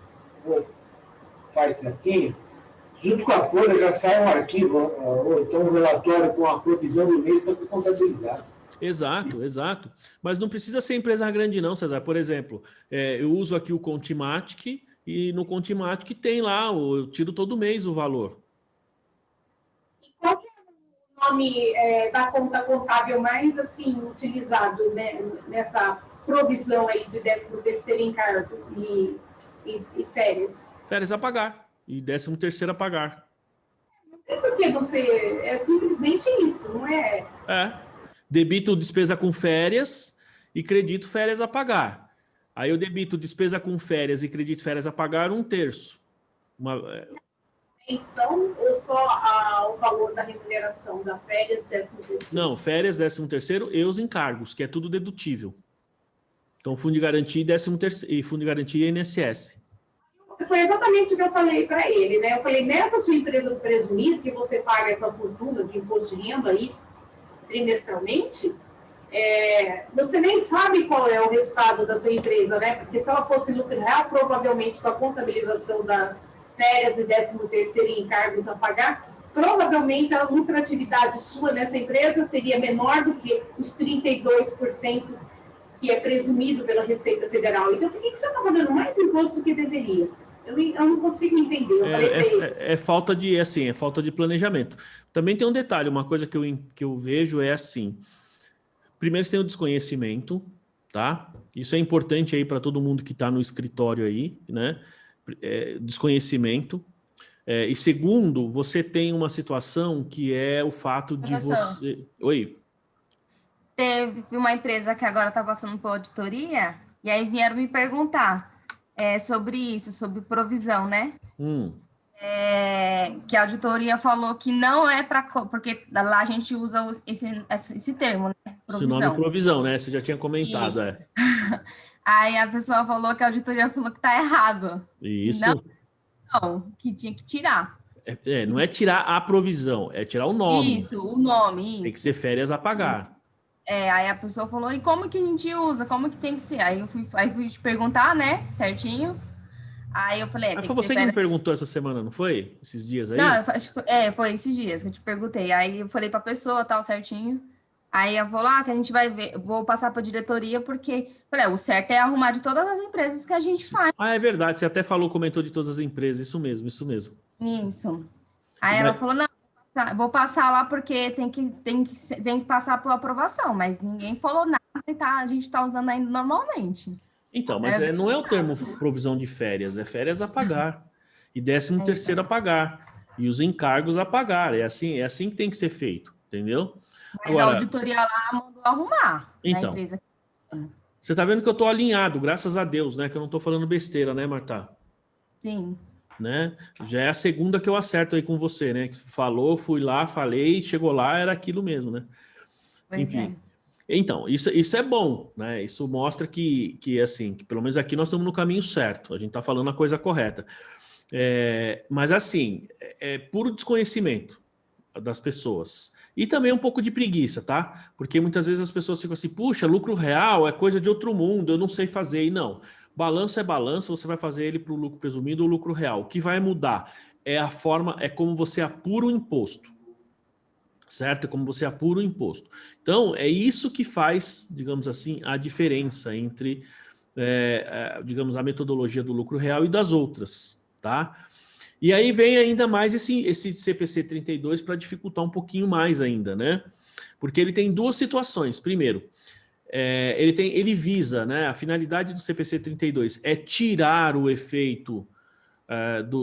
faz certinho, junto com a Folha já sai um arquivo, ou então um relatório com a provisão do mês para ser contabilizado. Exato. Mas não precisa ser empresa grande não, César. Por exemplo, eu uso aqui o Contimatic, e no Contimatic tem lá, eu tiro todo mês o valor. E qual que é o nome da conta contábil mais assim, utilizado, né, nessa provisão aí de 13º encargo e férias? Férias a pagar e 13º a pagar. Não tem por que não ser, é simplesmente isso, não é? Debito despesa com férias e credito férias a pagar. Aí eu debito despesa com férias e credito férias a pagar 1/3. Pensão ou só o valor da remuneração da férias, 13º? Não, férias, 13º e os encargos, que é tudo dedutível. Então, fundo de garantia e 13º, e fundo de garantia e INSS. Foi exatamente o que eu falei para ele, né? Eu falei, nessa sua empresa do presumido, que você paga essa fortuna de imposto de renda aí trimestralmente, você nem sabe qual é o resultado da sua empresa, né? Porque se ela fosse lucro real, provavelmente com a contabilização das férias e 13º e encargos a pagar, provavelmente a lucratividade sua nessa empresa seria menor do que os 32% que é presumido pela Receita Federal. Então, por que você está pagando mais imposto do que deveria? Eu não consigo entender. É falta de planejamento. Também tem um detalhe, uma coisa que eu vejo é assim. Primeiro, você tem o desconhecimento, tá? Isso é importante aí para todo mundo que está no escritório aí, né? Desconhecimento. E segundo, você tem uma situação que é o fato de você... Oi? teve uma empresa que agora está passando por auditoria, e aí vieram me perguntar sobre isso, sobre provisão, né? Que a auditoria falou que não é para... Porque lá a gente usa esse termo, né? Provisão. Esse nome provisão, né? Você já tinha comentado, isso. Aí a pessoa falou que a auditoria falou que está errado. Isso. Não, que tinha que tirar. Não é tirar a provisão, é tirar o nome. Isso, o nome, isso. Tem que ser férias a pagar. Aí a pessoa falou, e como que a gente usa? Como que tem que ser? Aí eu fui te perguntar, né, certinho. Aí eu falei, Mas foi você que me perguntou essa semana, não foi? Esses dias aí? Não, foi esses dias que eu te perguntei. Aí eu falei pra pessoa, tal, certinho. Aí eu falou, que a gente vai ver, vou passar pra diretoria, porque, falei, o certo é arrumar de todas as empresas que a gente faz. É verdade, você até comentou de todas as empresas, isso mesmo. Isso. Aí ela falou, não, vou passar lá porque tem que passar por aprovação, mas ninguém falou nada e a gente tá usando ainda normalmente. Então, mas não é o termo provisão de férias, é férias a pagar. E 13º a pagar. E os encargos a pagar. É assim que tem que ser feito, entendeu? Mas a auditoria lá mandou arrumar então, na empresa. Você tá vendo que eu tô alinhado, graças a Deus, né? Que eu não tô falando besteira, né, Marta? Sim. Né? Já é a segunda que eu acerto aí com você, né? Falou, fui lá, falei, chegou lá, era aquilo mesmo, né? Pois enfim. Então, isso é bom, né? Isso mostra que assim, que pelo menos aqui nós estamos no caminho certo, a gente está falando a coisa correta. Mas assim, é puro desconhecimento das pessoas. E também um pouco de preguiça, tá? Porque muitas vezes as pessoas ficam assim, puxa, lucro real é coisa de outro mundo, eu não sei fazer. E não, balanço é balanço, você vai fazer ele para o lucro presumido ou lucro real. O que vai mudar é a forma, é como você apura o imposto. Certo? É como você apura o imposto. Então, é isso que faz, digamos assim, a diferença entre, digamos, a metodologia do lucro real e das outras, tá? E aí vem ainda mais esse CPC 32 para dificultar um pouquinho mais ainda, né? Porque ele tem duas situações. Primeiro, ele visa, né? A finalidade do CPC 32 é tirar o efeito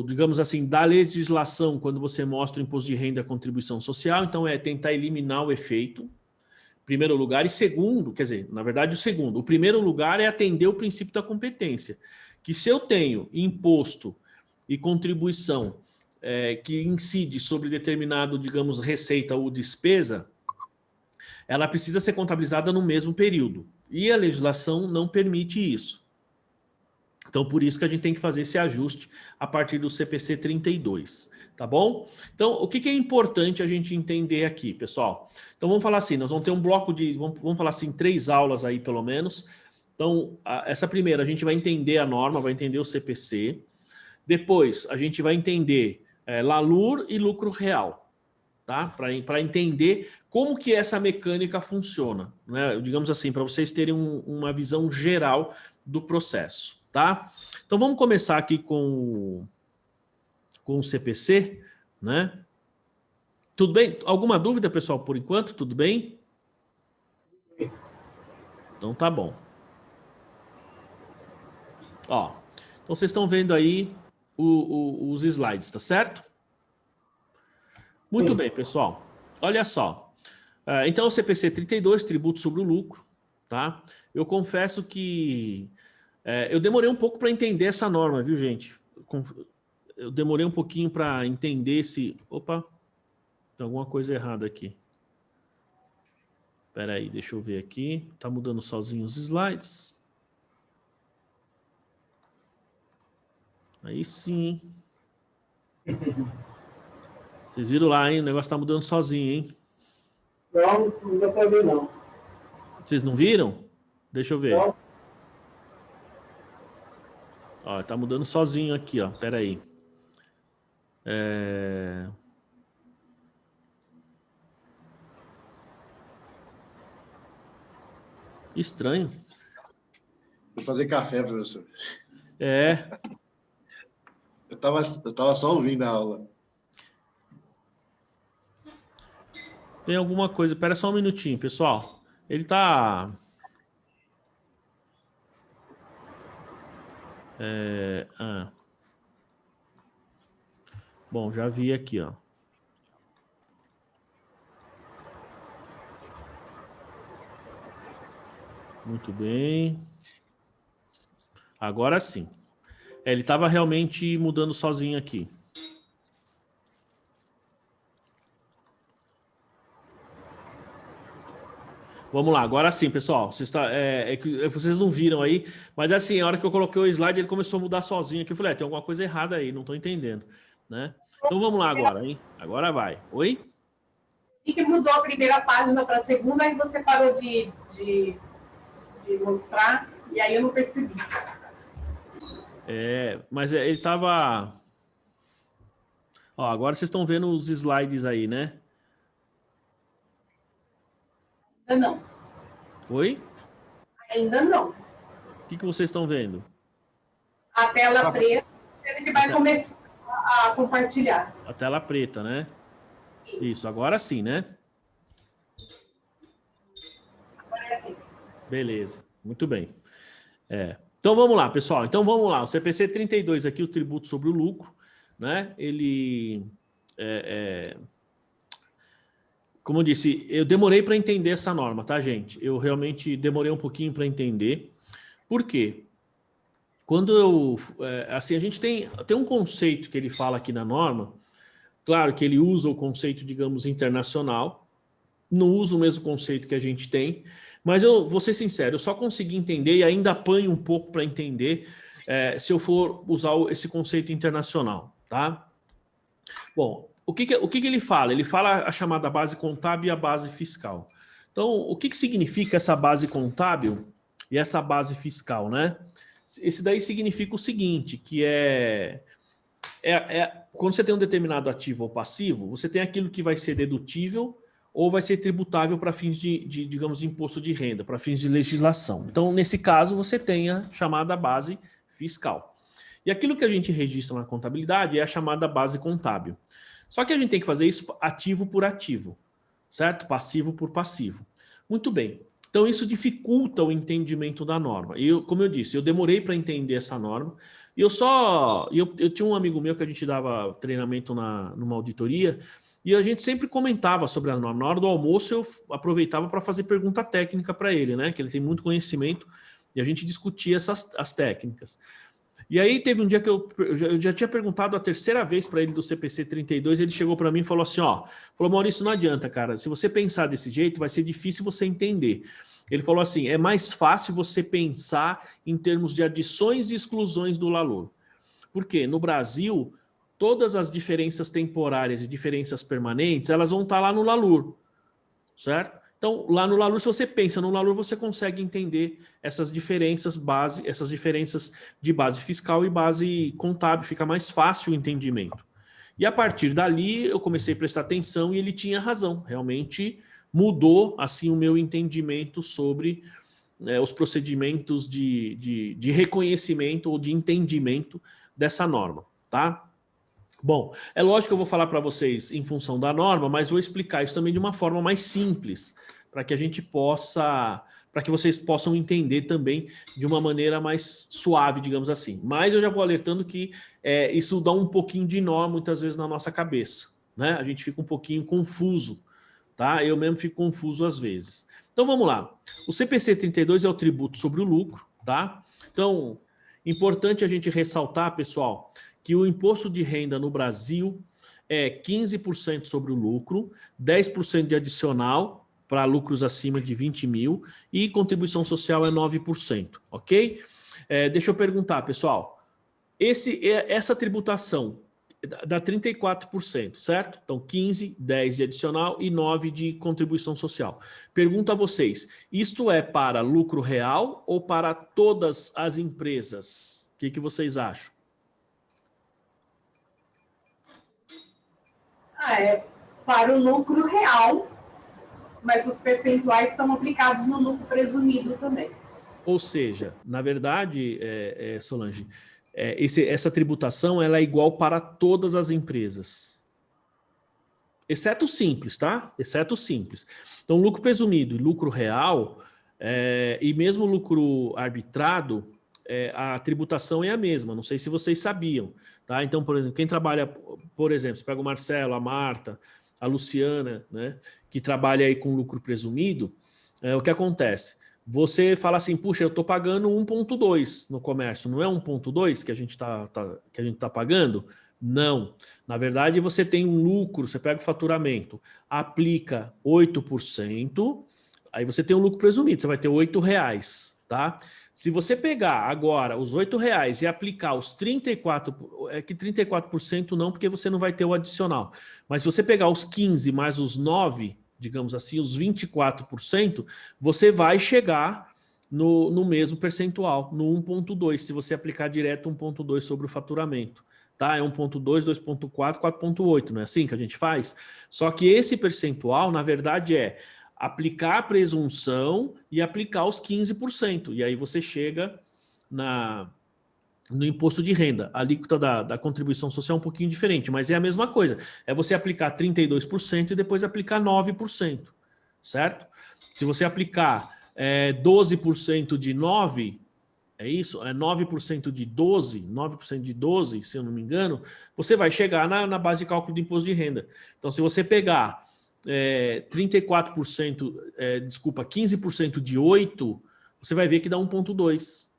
digamos assim, da legislação quando você mostra o imposto de renda e a contribuição social. Então é tentar eliminar o efeito, em primeiro lugar. E segundo, quer dizer, na verdade o primeiro lugar é atender o princípio da competência, que se eu tenho imposto e contribuição que incide sobre determinado, digamos, receita ou despesa, ela precisa ser contabilizada no mesmo período. E a legislação não permite isso. Então, por isso que a gente tem que fazer esse ajuste a partir do CPC 32, tá bom? Então, o que é importante a gente entender aqui, pessoal? Então, vamos falar assim, nós vamos ter um bloco de, vamos falar assim, 3 aulas aí, pelo menos. Então, essa primeira, a gente vai entender a norma, vai entender o CPC. Depois, a gente vai entender LALUR e lucro real, tá? Para entender como que essa mecânica funciona, né? Digamos assim, para vocês terem uma visão geral do processo. Tá? Então vamos começar aqui com o CPC, né? Tudo bem? Alguma dúvida, pessoal, por enquanto? Tudo bem? Então tá bom. Ó, então vocês estão vendo aí os slides, tá certo? Muito bem, pessoal. Olha só. Então o CPC 32, tributo sobre o lucro, tá? Eu confesso que eu demorei um pouco para entender essa norma, viu, gente? Eu demorei um pouquinho para entender esse... Opa, tem alguma coisa errada aqui. Espera aí, deixa eu ver aqui. Tá mudando sozinho os slides. Aí sim. Vocês viram lá, hein? O negócio tá mudando sozinho, hein? Não dá para ver, não. Vocês não viram? Deixa eu ver. Não. Ó, tá mudando sozinho aqui, ó. Pera aí. Estranho. Vou fazer café, professor. Eu tava só ouvindo a aula. Tem alguma coisa. Espera só um minutinho, pessoal. Ele tá... Bom, já vi aqui, ó. Muito bem. Agora sim. Ele estava realmente mudando sozinho aqui. Vamos lá, agora sim, pessoal. Vocês não viram aí, mas assim, a hora que eu coloquei o slide, ele começou a mudar sozinho aqui. Eu falei, tem alguma coisa errada aí, não estou entendendo, né? Então vamos lá agora, hein? Agora vai. Oi? E que mudou a primeira página para a segunda, aí você parou de mostrar, e aí eu não percebi. Mas ele estava... Ó, agora vocês estão vendo os slides aí, né? Ainda não. Oi? Ainda não. O que vocês estão vendo? A tela preta, ele vai começar a compartilhar. A tela preta, né? Isso, agora sim, né? Agora é assim. Beleza, muito bem. Então vamos lá, pessoal. Então vamos lá. O CPC 32 aqui, o tributo sobre o lucro, né? Ele... Como eu disse, eu demorei para entender essa norma, tá, gente? Eu realmente demorei um pouquinho para entender. Por quê? Quando eu... assim, a gente tem um conceito que ele fala aqui na norma. Claro que ele usa o conceito, digamos, internacional. Não usa o mesmo conceito que a gente tem. Mas eu vou ser sincero, eu só consegui entender e ainda apanho um pouco para entender se eu for usar esse conceito internacional, tá? Bom, o que ele fala? Ele fala a chamada base contábil e a base fiscal. Então, o que significa essa base contábil e essa base fiscal, né? Esse daí significa o seguinte, que quando você tem um determinado ativo ou passivo, você tem aquilo que vai ser dedutível ou vai ser tributável para fins digamos, de imposto de renda, para fins de legislação. Então, nesse caso, você tem a chamada base fiscal. E aquilo que a gente registra na contabilidade é a chamada base contábil. Só que a gente tem que fazer isso ativo por ativo, certo? Passivo por passivo. Muito bem. Então, isso dificulta o entendimento da norma. E, como eu disse, eu demorei para entender essa norma. E eu tinha um amigo meu que a gente dava treinamento numa auditoria, e a gente sempre comentava sobre a norma. Na hora do almoço, eu aproveitava para fazer pergunta técnica para ele, né? Que ele tem muito conhecimento, e a gente discutia as técnicas. E aí teve um dia que eu já tinha perguntado a terceira vez para ele do CPC 32, ele chegou para mim e falou assim, falou, Maurício, não adianta, cara, se você pensar desse jeito, vai ser difícil você entender. Ele falou assim, é mais fácil você pensar em termos de adições e exclusões do LALUR. Por quê? No Brasil, todas as diferenças temporárias e diferenças permanentes, elas vão estar lá no LALUR, certo? Então, lá no LALUR, se você pensa no LALUR, você consegue entender essas diferenças de base fiscal e base contábil, fica mais fácil o entendimento. E a partir dali, eu comecei a prestar atenção e ele tinha razão, realmente mudou assim o meu entendimento sobre os procedimentos de reconhecimento ou de entendimento dessa norma, tá? Bom, é lógico que eu vou falar para vocês em função da norma, mas vou explicar isso também de uma forma mais simples, para que a gente possa, para que vocês possam entender também de uma maneira mais suave, digamos assim. Mas eu já vou alertando que isso dá um pouquinho de nó muitas vezes na nossa cabeça, né? A gente fica um pouquinho confuso, tá? Eu mesmo fico confuso às vezes. Então vamos lá. O CPC 32 é o tributo sobre o lucro, tá? Então, importante a gente ressaltar, pessoal, que o imposto de renda no Brasil é 15% sobre o lucro, 10% de adicional para lucros acima de 20 mil e contribuição social é 9%, ok? Deixa eu perguntar, pessoal, essa tributação dá 34%, certo? Então, 15, 10 de adicional e 9 de contribuição social. Pergunto a vocês, isto é para lucro real ou para todas as empresas? O que vocês acham? É para o lucro real, mas os percentuais são aplicados no lucro presumido também. Ou seja, na verdade, Solange, essa tributação ela é igual para todas as empresas. Exceto o simples, tá? Exceto o simples. Então, lucro presumido e lucro real, e mesmo lucro arbitrado, a tributação é a mesma. Não sei se vocês sabiam, tá? Então, por exemplo, quem trabalha, por exemplo, você pega o Marcelo, a Marta, a Luciana, né, que trabalha aí com lucro presumido, o que acontece? você fala assim, puxa, eu estou pagando 1,2 no comércio, não é 1,2 que a gente tá pagando? Não. Na verdade, você tem um lucro, você pega o faturamento, aplica 8%, aí você tem um lucro presumido, você vai ter R$8, tá? Se você pegar agora os R$8 e aplicar os 34%, é que 34% não, porque você não vai ter o adicional, mas se você pegar os 15 mais os 9, digamos assim, os 24%, você vai chegar no mesmo percentual, no 1,2, se você aplicar direto 1,2 sobre o faturamento. Tá? É 1,2, 2,4, 4,8, não é assim que a gente faz? Só que esse percentual, na verdade, é aplicar a presunção e aplicar os 15%. E aí você chega no imposto de renda. A alíquota da contribuição social é um pouquinho diferente, mas é a mesma coisa. É você aplicar 32% e depois aplicar 9%, certo? Se você aplicar 12% de 9%, é isso? É 9% de 12, 9% de 12, se eu não me engano, você vai chegar na base de cálculo do imposto de renda. Então, se você pegar 34%, 15% de 8, você vai ver que dá 1,2.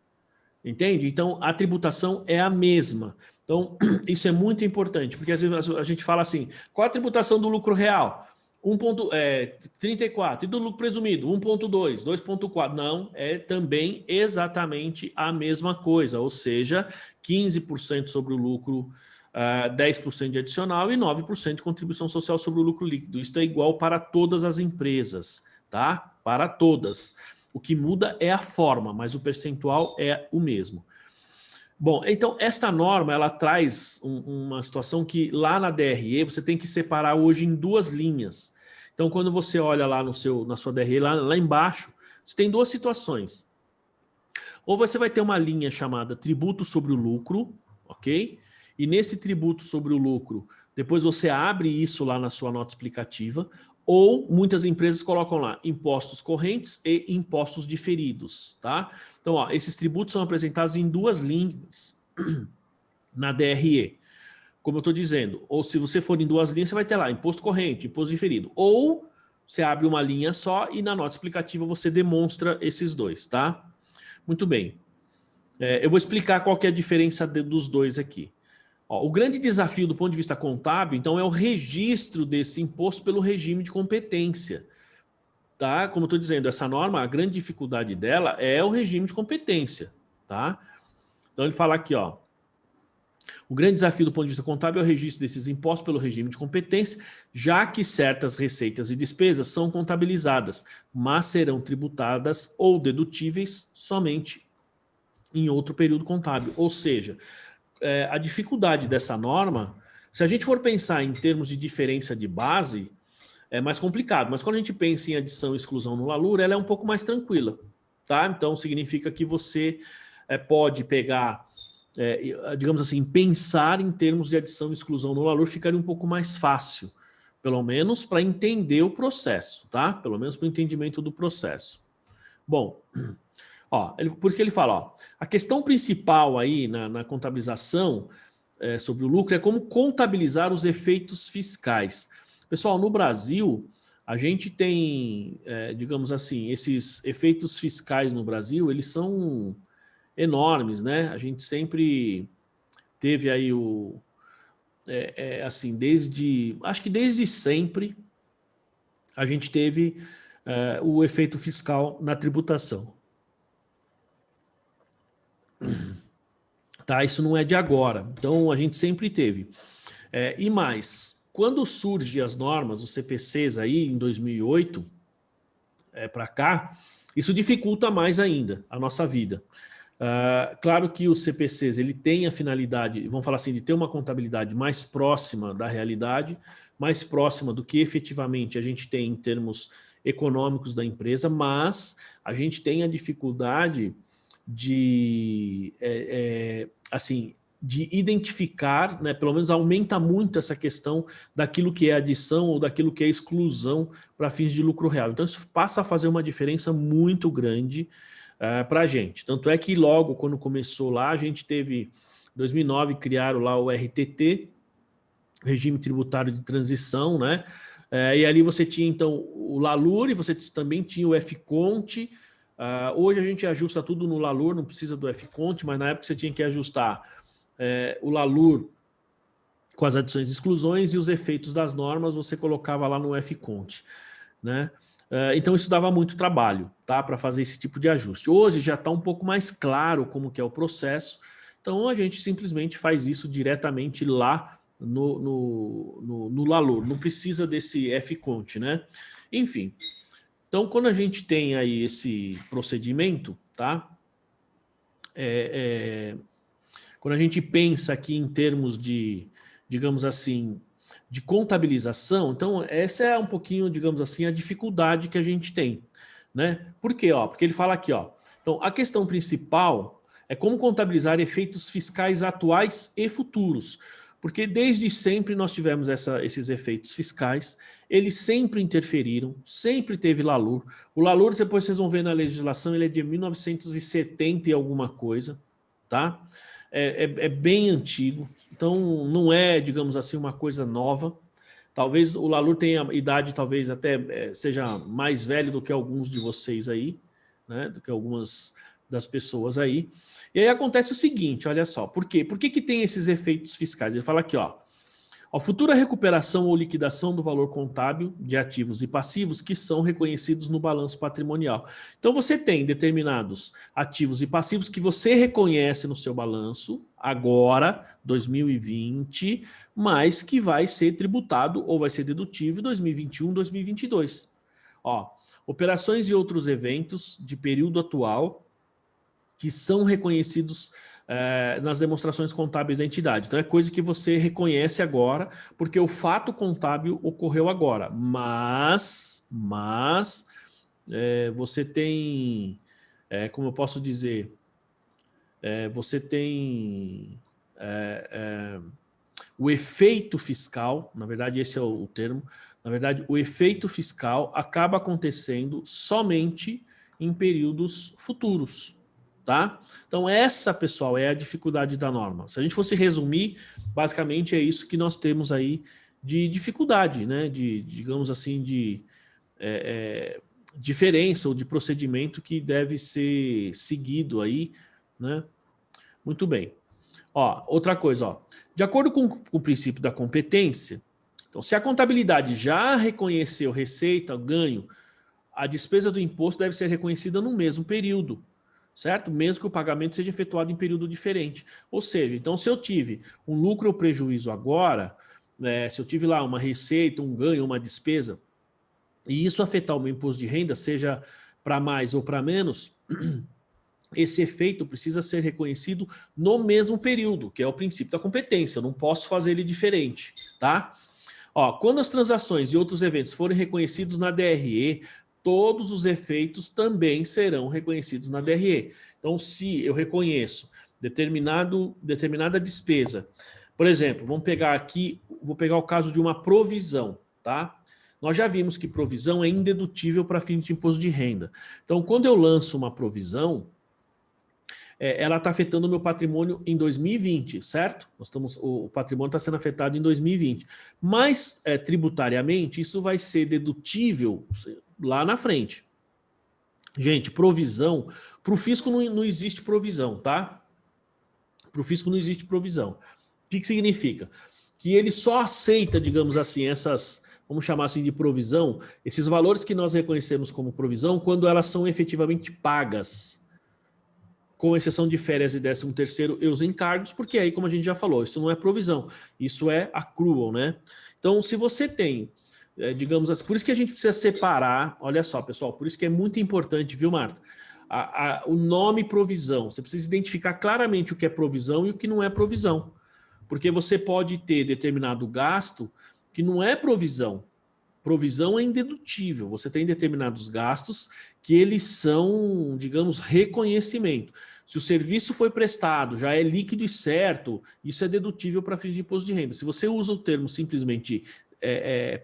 Entende? Então, a tributação é a mesma. Então, isso é muito importante, porque às vezes a gente fala assim, qual a tributação do lucro real? 34. E do lucro presumido? 1,2, 2,4. Não, é também exatamente a mesma coisa, ou seja, 15% sobre o lucro, 10% de adicional e 9% de contribuição social sobre o lucro líquido. Isso é igual para todas as empresas, tá? Para todas. O que muda é a forma, mas o percentual é o mesmo. Bom, então esta norma ela traz uma situação que lá na DRE você tem que separar hoje em duas linhas. Então quando você olha lá na sua DRE, lá embaixo, você tem duas situações. Ou você vai ter uma linha chamada tributo sobre o lucro, ok? E nesse tributo sobre o lucro, depois você abre isso lá na sua nota explicativa, ou muitas empresas colocam lá impostos correntes e impostos diferidos, tá? Então, ó, esses tributos são apresentados em duas linhas na DRE. Como eu estou dizendo, ou se você for em duas linhas, você vai ter lá imposto corrente, imposto diferido. Ou você abre uma linha só e na nota explicativa você demonstra esses dois, tá? Muito bem. Eu vou explicar qual que é a diferença dos dois aqui. Ó, o grande desafio do ponto de vista contábil, então, é o registro desse imposto pelo regime de competência. Tá? Como eu estou dizendo, essa norma, a grande dificuldade dela é o regime de competência. Tá? Então, ele fala aqui, ó, o grande desafio do ponto de vista contábil é o registro desses impostos pelo regime de competência, já que certas receitas e despesas são contabilizadas, mas serão tributadas ou dedutíveis somente em outro período contábil. Ou seja, a dificuldade dessa norma, se a gente for pensar em termos de diferença de base, é mais complicado. Mas quando a gente pensa em adição e exclusão no LALUR, ela é um pouco mais tranquila. Tá? Então, significa que você pode pegar, digamos assim, pensar em termos de adição e exclusão no LALUR ficaria um pouco mais fácil, pelo menos para entender o processo, tá? Pelo menos para o entendimento do processo. Bom, ó, por isso que ele fala, ó, a questão principal aí na contabilização sobre o lucro é como contabilizar os efeitos fiscais. Pessoal, no Brasil, a gente tem, digamos assim, esses efeitos fiscais no Brasil, eles são enormes, né? A gente sempre teve aí assim, acho que desde sempre a gente teve o efeito fiscal na tributação. Tá? Isso não é de agora, então a gente sempre teve. E mais, quando surgem as normas, os CPCs aí em 2008 para cá, isso dificulta mais ainda a nossa vida. Claro que os CPCs ele tem a finalidade, vamos falar assim, de ter uma contabilidade mais próxima da realidade, mais próxima do que efetivamente a gente tem em termos econômicos da empresa, mas a gente tem a dificuldade de identificar, né, pelo menos aumenta muito essa questão daquilo que é adição ou daquilo que é exclusão para fins de lucro real. Então isso passa a fazer uma diferença muito grande para a gente. Tanto é que logo quando começou lá, a gente teve, em 2009, criaram lá o RTT, Regime Tributário de Transição, né? E ali você tinha então o LALUR e você também tinha o FCONT, Hoje a gente ajusta tudo no LALUR, não precisa do FCONT, mas na época você tinha que ajustar o LALUR com as adições e exclusões e os efeitos das normas você colocava lá no FCONT, né? Então isso dava muito trabalho, tá? Para fazer esse tipo de ajuste. Hoje já está um pouco mais claro como que é o processo, então a gente simplesmente faz isso diretamente lá no LALUR, não precisa desse FCONT, né? Enfim, então quando a gente tem aí esse procedimento, tá? Quando a gente pensa aqui em termos de, digamos assim, de contabilização, então essa é um pouquinho, digamos assim, a dificuldade que a gente tem, né? Por quê? Porque ele fala aqui, então a questão principal é como contabilizar efeitos fiscais atuais e futuros, porque desde sempre nós tivemos esses efeitos fiscais, eles sempre interferiram, sempre teve LALUR. O LALUR, depois vocês vão ver na legislação, ele é de 1970 e alguma coisa, tá? É bem antigo, então não é, digamos assim, uma coisa nova. Talvez o LALUR tenha idade, talvez até seja mais velho do que alguns de vocês aí, né? Do que algumas das pessoas aí. E aí acontece o seguinte, olha só, por quê? Por que tem esses efeitos fiscais? Ele fala aqui, a futura recuperação ou liquidação do valor contábil de ativos e passivos que são reconhecidos no balanço patrimonial. Então você tem determinados ativos e passivos que você reconhece no seu balanço, agora, 2020, mas que vai ser tributado ou vai ser dedutível em 2021, 2022. Operações e outros eventos de período atual que são reconhecidos nas demonstrações contábeis da entidade. Então é coisa que você reconhece agora, porque o fato contábil ocorreu agora. Mas você tem, como eu posso dizer, você tem o efeito fiscal, na verdade esse é o termo, na verdade o efeito fiscal acaba acontecendo somente em períodos futuros. Tá? Então essa, pessoal, é a dificuldade da norma. Se a gente fosse resumir, basicamente é isso que nós temos aí de dificuldade, né? Digamos assim, de diferença ou de procedimento que deve ser seguido aí, né? Muito bem. Outra coisa, de acordo com o princípio da competência, então se a contabilidade já reconheceu receita, ganho, a despesa do imposto deve ser reconhecida no mesmo período, certo? Mesmo que o pagamento seja efetuado em período diferente. Ou seja, então se eu tive um lucro ou prejuízo agora, se eu tive lá uma receita, um ganho, uma despesa, e isso afetar o meu imposto de renda, seja para mais ou para menos, esse efeito precisa ser reconhecido no mesmo período, que é o princípio da competência, eu não posso fazer ele diferente, tá? Quando as transações e outros eventos forem reconhecidos na DRE, todos os efeitos também serão reconhecidos na DRE. Então, se eu reconheço determinada despesa, por exemplo, vamos pegar aqui, vou pegar o caso de uma provisão, tá? Nós já vimos que provisão é indedutível para fins de imposto de renda. Então, quando eu lanço uma provisão, ela está afetando o meu patrimônio em 2020, certo? O patrimônio está sendo afetado em 2020. Mas, tributariamente, isso vai ser dedutível lá na frente. Gente, provisão, para o fisco não existe provisão, tá? Para o fisco não existe provisão. O que significa? Que ele só aceita, digamos assim, vamos chamar assim de provisão, esses valores que nós reconhecemos como provisão, quando elas são efetivamente pagas, com exceção de férias e 13º e os encargos, porque aí, como a gente já falou, isso não é provisão, isso é accrual, né? Então, se você tem, digamos assim, por isso que a gente precisa separar, olha só, pessoal, por isso que é muito importante, viu, Marta? O nome provisão, você precisa identificar claramente o que é provisão e o que não é provisão, porque você pode ter determinado gasto que não é provisão. Provisão é indedutível, você tem determinados gastos que eles são, digamos, reconhecimento. Se o serviço foi prestado, já é líquido e certo, isso é dedutível para fins de imposto de renda. Se você usa o termo simplesmente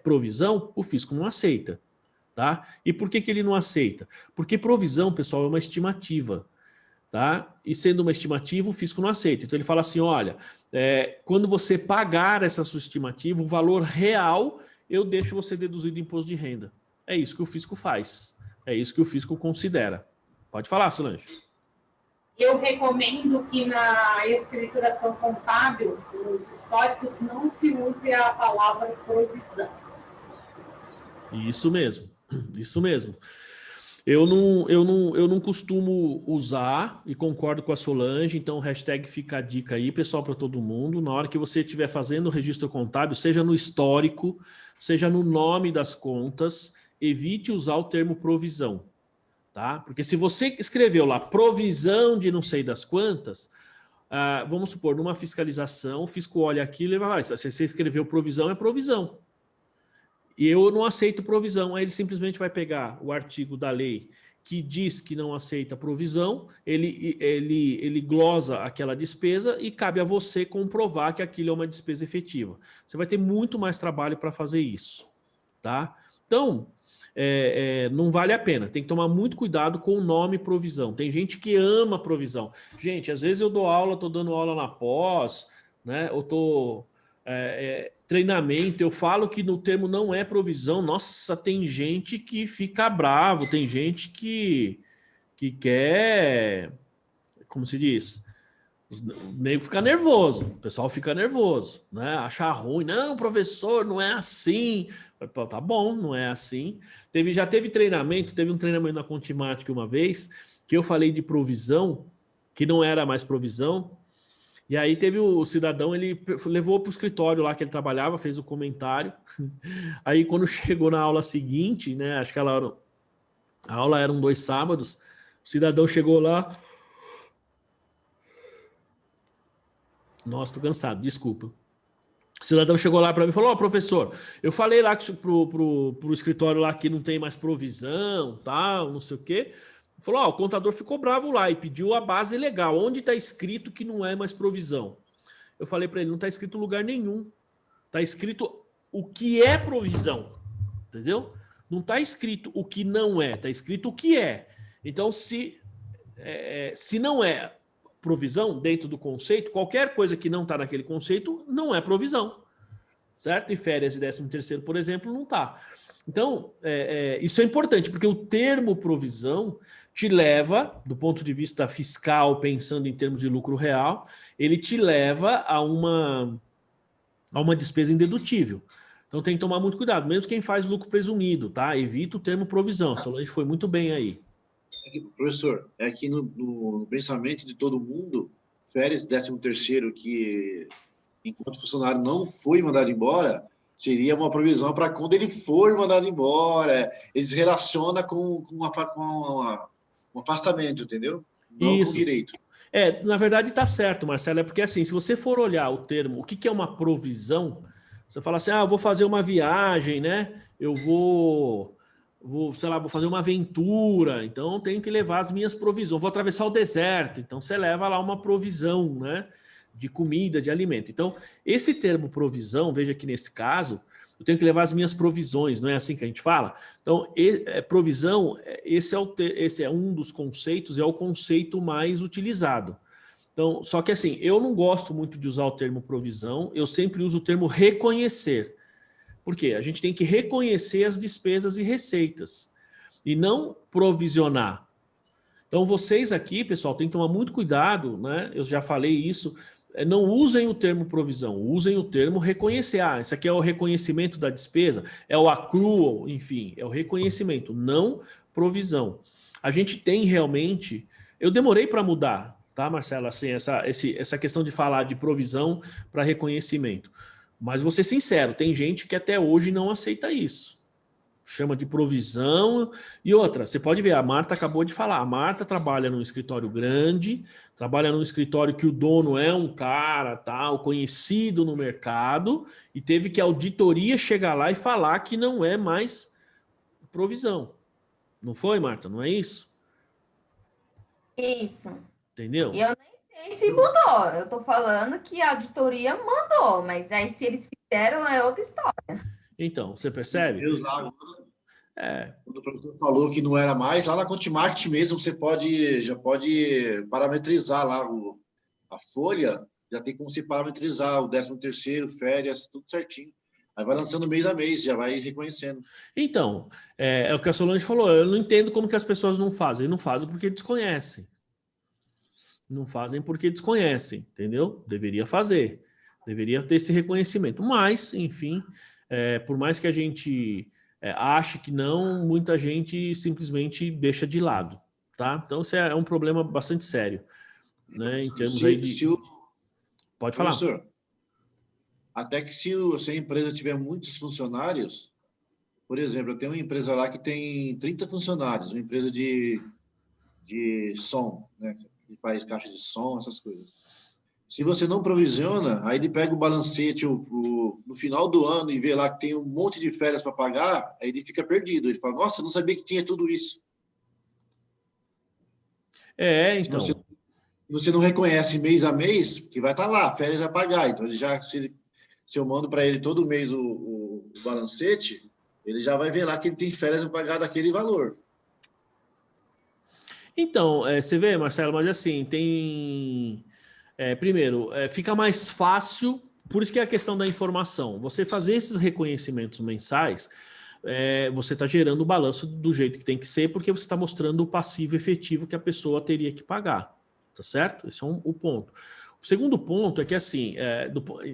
provisão, o fisco não aceita. Tá? E por que ele não aceita? Porque provisão, pessoal, é uma estimativa. Tá? E sendo uma estimativa, o fisco não aceita. Então ele fala assim, olha, quando você pagar essa sua estimativa, o valor real, eu deixo você deduzir do imposto de renda. É isso que o fisco faz. É isso que o fisco considera. Pode falar, Solange. Eu recomendo que na escrituração contábil, nos históricos, não se use a palavra provisão. Isso mesmo, isso mesmo. Eu não costumo usar, e concordo com a Solange, então hashtag fica a dica aí, pessoal, para todo mundo. Na hora que você estiver fazendo o registro contábil, seja no histórico, seja no nome das contas, evite usar o termo provisão, tá? Porque se você escreveu lá provisão de não sei das quantas, vamos supor, numa fiscalização, o fisco olha aquilo e vai, se você escreveu provisão, é provisão. E eu não aceito provisão, aí ele simplesmente vai pegar o artigo da lei que diz que não aceita provisão, ele glosa aquela despesa e cabe a você comprovar que aquilo é uma despesa efetiva. Você vai ter muito mais trabalho para fazer isso, tá? Então, não vale a pena, tem que tomar muito cuidado com o nome provisão. Tem gente que ama provisão. Gente, às vezes eu dou aula, estou dando aula na pós, né? Eu estou... treinamento, eu falo que no termo não é provisão, nossa, tem gente que fica bravo, tem gente que quer, como se diz, o nego fica nervoso, o pessoal fica nervoso, né? Achar ruim, não, professor, não é assim. Tá bom, não é assim. Já teve treinamento, teve um treinamento na Contimatic uma vez, que eu falei de provisão, que não era mais provisão. E aí teve o cidadão, ele levou para o escritório lá que ele trabalhava, fez o comentário. Aí quando chegou na aula seguinte, né, acho que a aula eram 2 sábados, o cidadão chegou lá... Nossa, tô cansado, desculpa. O cidadão chegou lá para mim e falou, professor, eu falei lá pro escritório lá que não tem mais provisão, tal, não sei o quê. Falou, o contador ficou bravo lá e pediu a base legal. Onde está escrito que não é mais provisão? Eu falei para ele, não está escrito lugar nenhum. Está escrito o que é provisão. Entendeu? Não está escrito o que não é, está escrito o que é. Então, se não é provisão dentro do conceito, qualquer coisa que não está naquele conceito não é provisão. Certo? E férias e 13º, por exemplo, não está. Então, isso é importante, porque o termo provisão te leva, do ponto de vista fiscal, pensando em termos de lucro real, ele te leva a uma despesa indedutível. Então tem que tomar muito cuidado, mesmo quem faz lucro presumido, tá? Evita o termo provisão. A Solange foi muito bem aí. Professor, é que no pensamento de todo mundo, férias 13º, que enquanto o funcionário não foi mandado embora, seria uma provisão para quando ele for mandado embora. Ele se relaciona com um afastamento, entendeu? Não Isso. Com direito. Na verdade está certo, Marcelo, é porque assim, se você for olhar o termo, o que é uma provisão, você fala assim, eu vou fazer uma viagem, né? Eu vou fazer uma aventura, então tenho que levar as minhas provisões, vou atravessar o deserto, então você leva lá uma provisão, né? De comida, de alimento. Então, esse termo provisão, veja que nesse caso, eu tenho que levar as minhas provisões, não é assim que a gente fala? Então, provisão, esse é um dos conceitos, é o conceito mais utilizado. Então, só que assim, eu não gosto muito de usar o termo provisão, eu sempre uso o termo reconhecer. Por quê? A gente tem que reconhecer as despesas e receitas, e não provisionar. Então, vocês aqui, pessoal, tem que tomar muito cuidado, né? Eu já falei isso, não usem o termo provisão, usem o termo reconhecer. Isso aqui é o reconhecimento da despesa, é o accrual, enfim, é o reconhecimento, não provisão. A gente tem realmente... Eu demorei para mudar, tá, Marcelo? Assim, essa questão de falar de provisão para reconhecimento. Mas vou ser sincero, tem gente que até hoje não aceita isso. Chama de provisão. E outra, você pode ver, a Marta acabou de falar, a Marta trabalha num escritório grande, trabalha num escritório que o dono é um cara, tal, conhecido no mercado, e teve que a auditoria chegar lá e falar que não é mais provisão. Não foi, Marta? Não é isso? Isso. Entendeu? Eu nem sei se mudou. Eu tô falando que a auditoria mandou, mas aí se eles fizeram é outra história. Então, você percebe? Quando o professor falou que não era mais, lá na Contimact mesmo você já pode parametrizar lá a folha, já tem como se parametrizar o 13º, férias, tudo certinho. Aí vai lançando mês a mês, já vai reconhecendo. Então, é o que a Solange falou, eu não entendo como que as pessoas não fazem. Não fazem porque desconhecem. Não fazem porque desconhecem, entendeu? Deveria fazer. Deveria ter esse reconhecimento. Mas, enfim, por mais que a gente ache que não, muita gente simplesmente deixa de lado, tá? Então, isso é um problema bastante sério, né? Em termos aí de... Pode falar. Professor, até que se a empresa tiver muitos funcionários, por exemplo, eu tenho uma empresa lá que tem 30 funcionários, uma empresa de som, né? Que faz caixa de som, essas coisas. Se você não provisiona, aí ele pega o balancete no final do ano e vê lá que tem um monte de férias para pagar, aí ele fica perdido. Ele fala, nossa, não sabia que tinha tudo isso. Então... Se você não reconhece mês a mês, que vai estar lá, férias vai pagar. Então, se eu mando para ele todo mês o balancete, ele já vai ver lá que ele tem férias para pagar daquele valor. Então, você vê, Marcelo, mas assim, tem... primeiro, fica mais fácil, por isso que é a questão da informação. Você fazer esses reconhecimentos mensais, você está gerando o balanço do jeito que tem que ser, porque você está mostrando o passivo efetivo que a pessoa teria que pagar. Tá certo? Esse é o ponto. O segundo ponto é que, assim,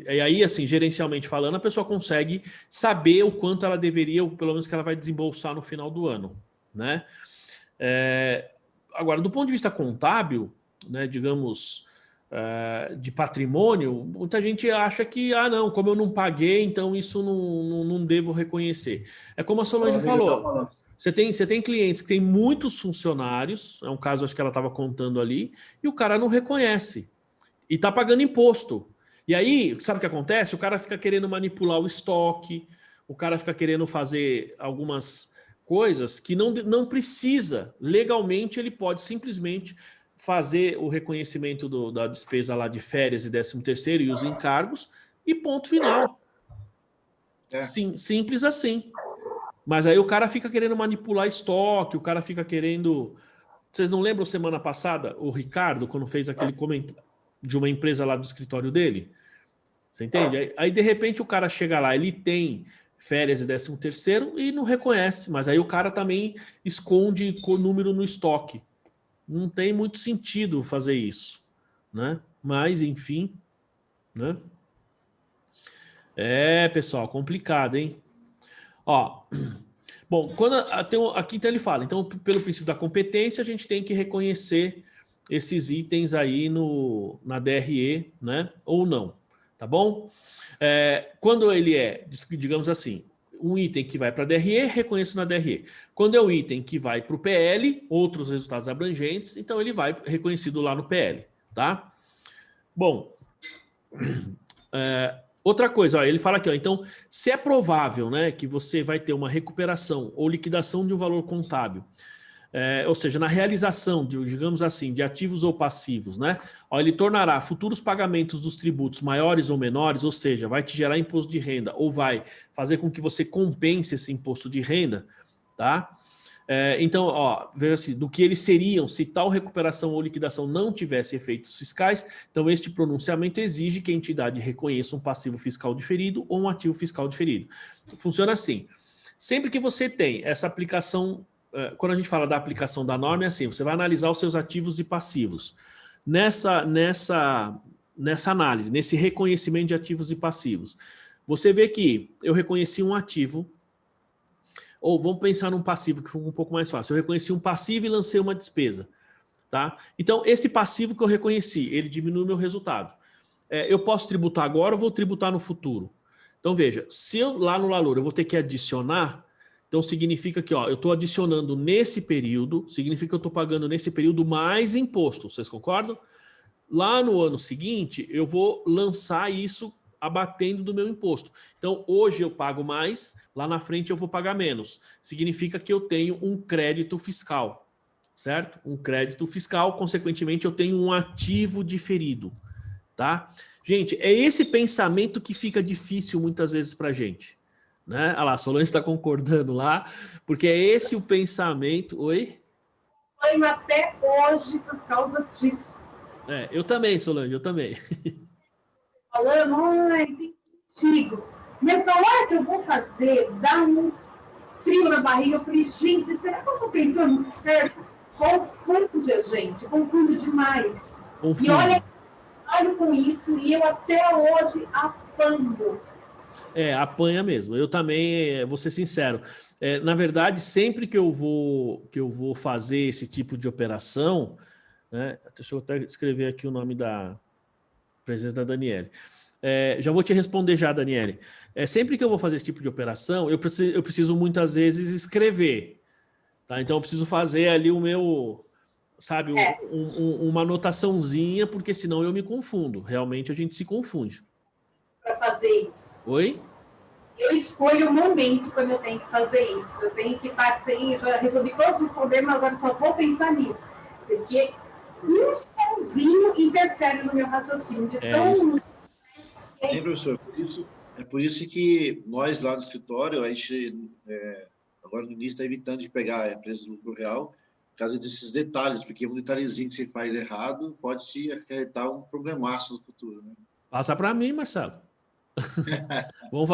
aí, assim, gerencialmente falando, a pessoa consegue saber o quanto ela deveria, ou pelo menos que ela vai desembolsar no final do ano, né? Agora, do ponto de vista contábil, né, digamos, de patrimônio, muita gente acha que, não, como eu não paguei, então isso não devo reconhecer. É como a Solange falou, você tem clientes que têm muitos funcionários, é um caso acho que ela estava contando ali, e o cara não reconhece, e está pagando imposto. E aí, sabe o que acontece? O cara fica querendo manipular o estoque, o cara fica querendo fazer algumas coisas que não precisa. Legalmente, ele pode simplesmente fazer o reconhecimento da despesa lá de férias e 13º e os encargos e ponto final. Sim, simples assim. Mas aí o cara fica querendo manipular estoque, o cara fica querendo... Vocês não lembram semana passada o Ricardo, quando fez aquele comentário de uma empresa lá do escritório dele? Você entende? Aí de repente o cara chega lá, ele tem férias e 13º e não reconhece, mas aí o cara também esconde o número no estoque. Não tem muito sentido fazer isso, né? Mas, enfim, né? Pessoal, complicado, hein? Ó, bom, aqui então ele fala, então pelo princípio da competência a gente tem que reconhecer esses itens aí na DRE, né? Ou não, tá bom? Quando ele digamos assim, um item que vai para a DRE, reconheço na DRE. Quando é o item que vai para o PL, outros resultados abrangentes, então ele vai reconhecido lá no PL, tá? Bom, outra coisa, ó, ele fala aqui, ó, então, se é provável, né, que você vai ter uma recuperação ou liquidação de um valor contábil, ou seja, na realização, digamos assim, de ativos ou passivos, né? Ó, ele tornará futuros pagamentos dos tributos maiores ou menores, ou seja, vai te gerar imposto de renda ou vai fazer com que você compense esse imposto de renda, tá? Então, ó, veja assim, do que eles seriam se tal recuperação ou liquidação não tivesse efeitos fiscais, então este pronunciamento exige que a entidade reconheça um passivo fiscal diferido ou um ativo fiscal diferido. Funciona assim, sempre que você tem essa aplicação... Quando a gente fala da aplicação da norma, é assim, você vai analisar os seus ativos e passivos. Nessa análise, nesse reconhecimento de ativos e passivos, você vê que eu reconheci um ativo, ou vamos pensar num passivo, que foi um pouco mais fácil. Eu reconheci um passivo e lancei uma despesa. Tá? Então, esse passivo que eu reconheci, ele diminui o meu resultado. Eu posso tributar agora ou vou tributar no futuro? Então, veja, se eu lá no LALOR eu vou ter que adicionar, então significa que eu estou adicionando nesse período, significa que eu estou pagando nesse período mais imposto, vocês concordam? Lá no ano seguinte, eu vou lançar isso abatendo do meu imposto. Então, hoje eu pago mais, lá na frente eu vou pagar menos. Significa que eu tenho um crédito fiscal, certo? Um crédito fiscal, consequentemente eu tenho um ativo diferido, tá? Gente, é esse pensamento que fica difícil muitas vezes para a gente. Né? Olha lá, a Solange está concordando lá, porque é esse o pensamento. Oi? Foi até hoje por causa disso. Eu também, Solange, eu também. Falando, tem sentido. Mas na hora que eu vou fazer, dá um frio na barriga. Eu falei, gente, será que eu estou pensando certo? Confunde a gente, confunde demais. Confunde. E olho com isso e eu até hoje apanho. Apanha mesmo. Eu também, vou ser sincero. Na verdade, sempre que eu vou fazer esse tipo de operação, né, deixa eu até escrever aqui o nome da presença da Daniele. Já vou te responder já, Daniele. Sempre que eu vou fazer esse tipo de operação, eu preciso muitas vezes escrever. Tá? Então, eu preciso fazer ali o meu, sabe, uma anotaçãozinha, porque senão eu me confundo. Realmente, a gente se confunde. Para fazer isso. Oi? Eu escolho o momento quando eu tenho que fazer isso. Eu tenho que passei, já resolvi todos os problemas, agora só vou pensar nisso. Porque um somzinho interfere no meu raciocínio. Professor, por isso que nós lá no escritório, a gente, agora no início, está evitando de pegar a empresa do lucro real, por causa desses detalhes, porque um detalhezinho que você faz errado pode se acarretar um problemaço no futuro. Né? Passa para mim, Marcelo. vamos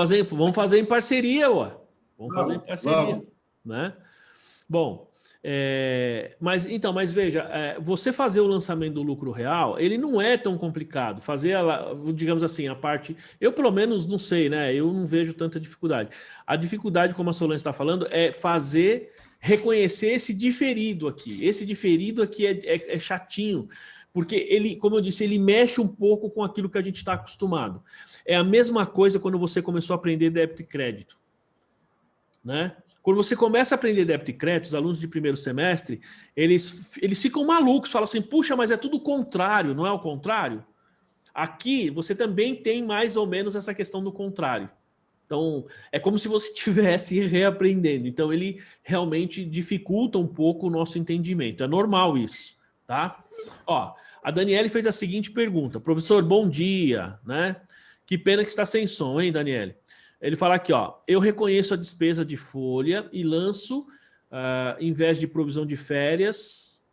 fazer em parceria, ué. Vamos fazer em parceria. Né? Bom, mas veja, você fazer o lançamento do lucro real, ele não é tão complicado. Fazer, digamos assim, a parte... Eu, pelo menos, não sei, né? Eu não vejo tanta dificuldade. A dificuldade, como a Solange está falando, é reconhecer esse diferido aqui. Esse diferido aqui é chatinho, porque ele, como eu disse, ele mexe um pouco com aquilo que a gente está acostumado. É a mesma coisa quando você começou a aprender débito e crédito. Né? Quando você começa a aprender débito e crédito, os alunos de primeiro semestre, eles ficam malucos, falam assim, puxa, mas é tudo o contrário, não é o contrário? Aqui, você também tem mais ou menos essa questão do contrário. Então, é como se você estivesse reaprendendo. Então, ele realmente dificulta um pouco o nosso entendimento. É normal isso, tá? Ó, a Daniele fez a seguinte pergunta. Professor, bom dia, né? Que pena que está sem som, hein, Daniele? Ele fala aqui, ó, eu reconheço a despesa de folha e lanço, em vez de provisão de férias,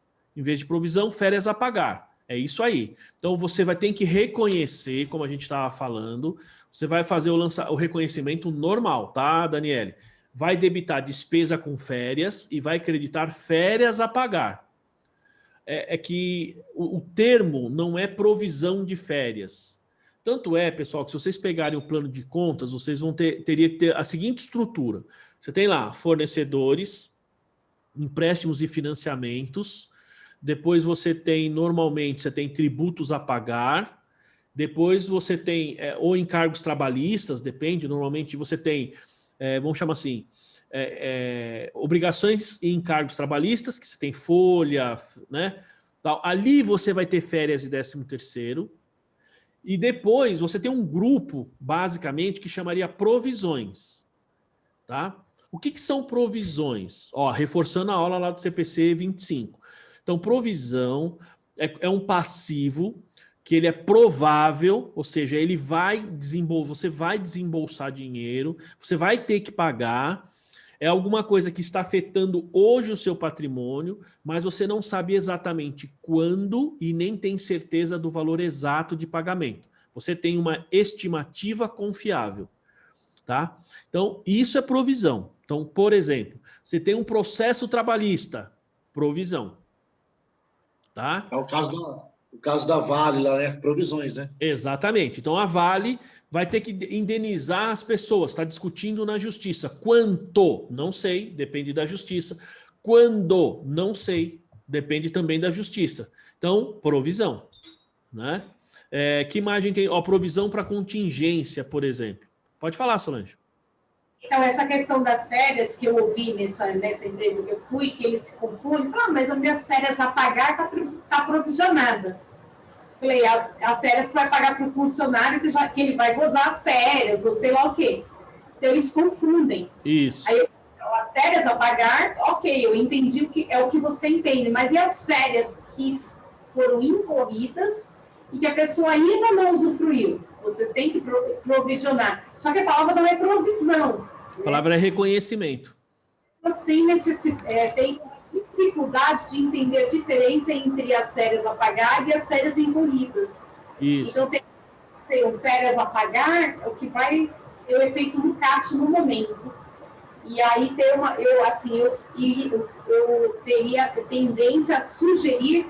férias a pagar. É isso aí. Então, você vai ter que reconhecer, como a gente estava falando, você vai fazer o reconhecimento normal, tá, Daniele? Vai debitar despesa com férias e vai creditar férias a pagar. É que o termo não é provisão de férias. Tanto é, pessoal, que se vocês pegarem o plano de contas, vocês teria que ter a seguinte estrutura. Você tem lá fornecedores, empréstimos e financiamentos. Depois você tem, normalmente, você tem tributos a pagar. Depois você tem ou encargos trabalhistas, depende. Normalmente você tem, vamos chamar assim, obrigações e encargos trabalhistas, que você tem folha, né? Tal. Ali você vai ter férias e 13º. E depois você tem um grupo, basicamente, que chamaria provisões. Tá? O que são provisões? Ó, reforçando a aula lá do CPC 25. Então, provisão é um passivo que ele é provável, ou seja, ele você vai desembolsar dinheiro, você vai ter que pagar, é alguma coisa que está afetando hoje o seu patrimônio, mas você não sabe exatamente quando e nem tem certeza do valor exato de pagamento. Você tem uma estimativa confiável. Tá? Então, isso é provisão. Então, por exemplo, você tem um processo trabalhista, provisão. Tá? É o caso da Vale lá, né? Provisões, né? Exatamente. Então, a Vale vai ter que indenizar as pessoas, está discutindo na justiça. Quanto? Não sei, depende da justiça. Quando? Não sei, depende também da justiça. Então, provisão. Né? Que imagem tem? Ó, provisão para contingência, por exemplo. Pode falar, Solange. Então, essa questão das férias que eu ouvi nessa empresa que eu fui, que eles se confundem, falam, mas as minhas férias a pagar está provisionada. Falei, as férias que vai pagar para o funcionário que ele vai gozar as férias, ou sei lá o quê. Então, eles confundem. Isso. Aí, as férias a pagar, ok, eu entendi o que é o que você entende, mas e as férias que foram incorridas e que a pessoa ainda não usufruiu? Você tem que provisionar. Só que a palavra não é provisão. A palavra é reconhecimento. Você tem dificuldade de entender a diferença entre as férias a pagar e as férias incorridas. Isso. Então, tem férias a pagar, o que vai eu efeito um caixa no momento. E aí eu teria tendente a sugerir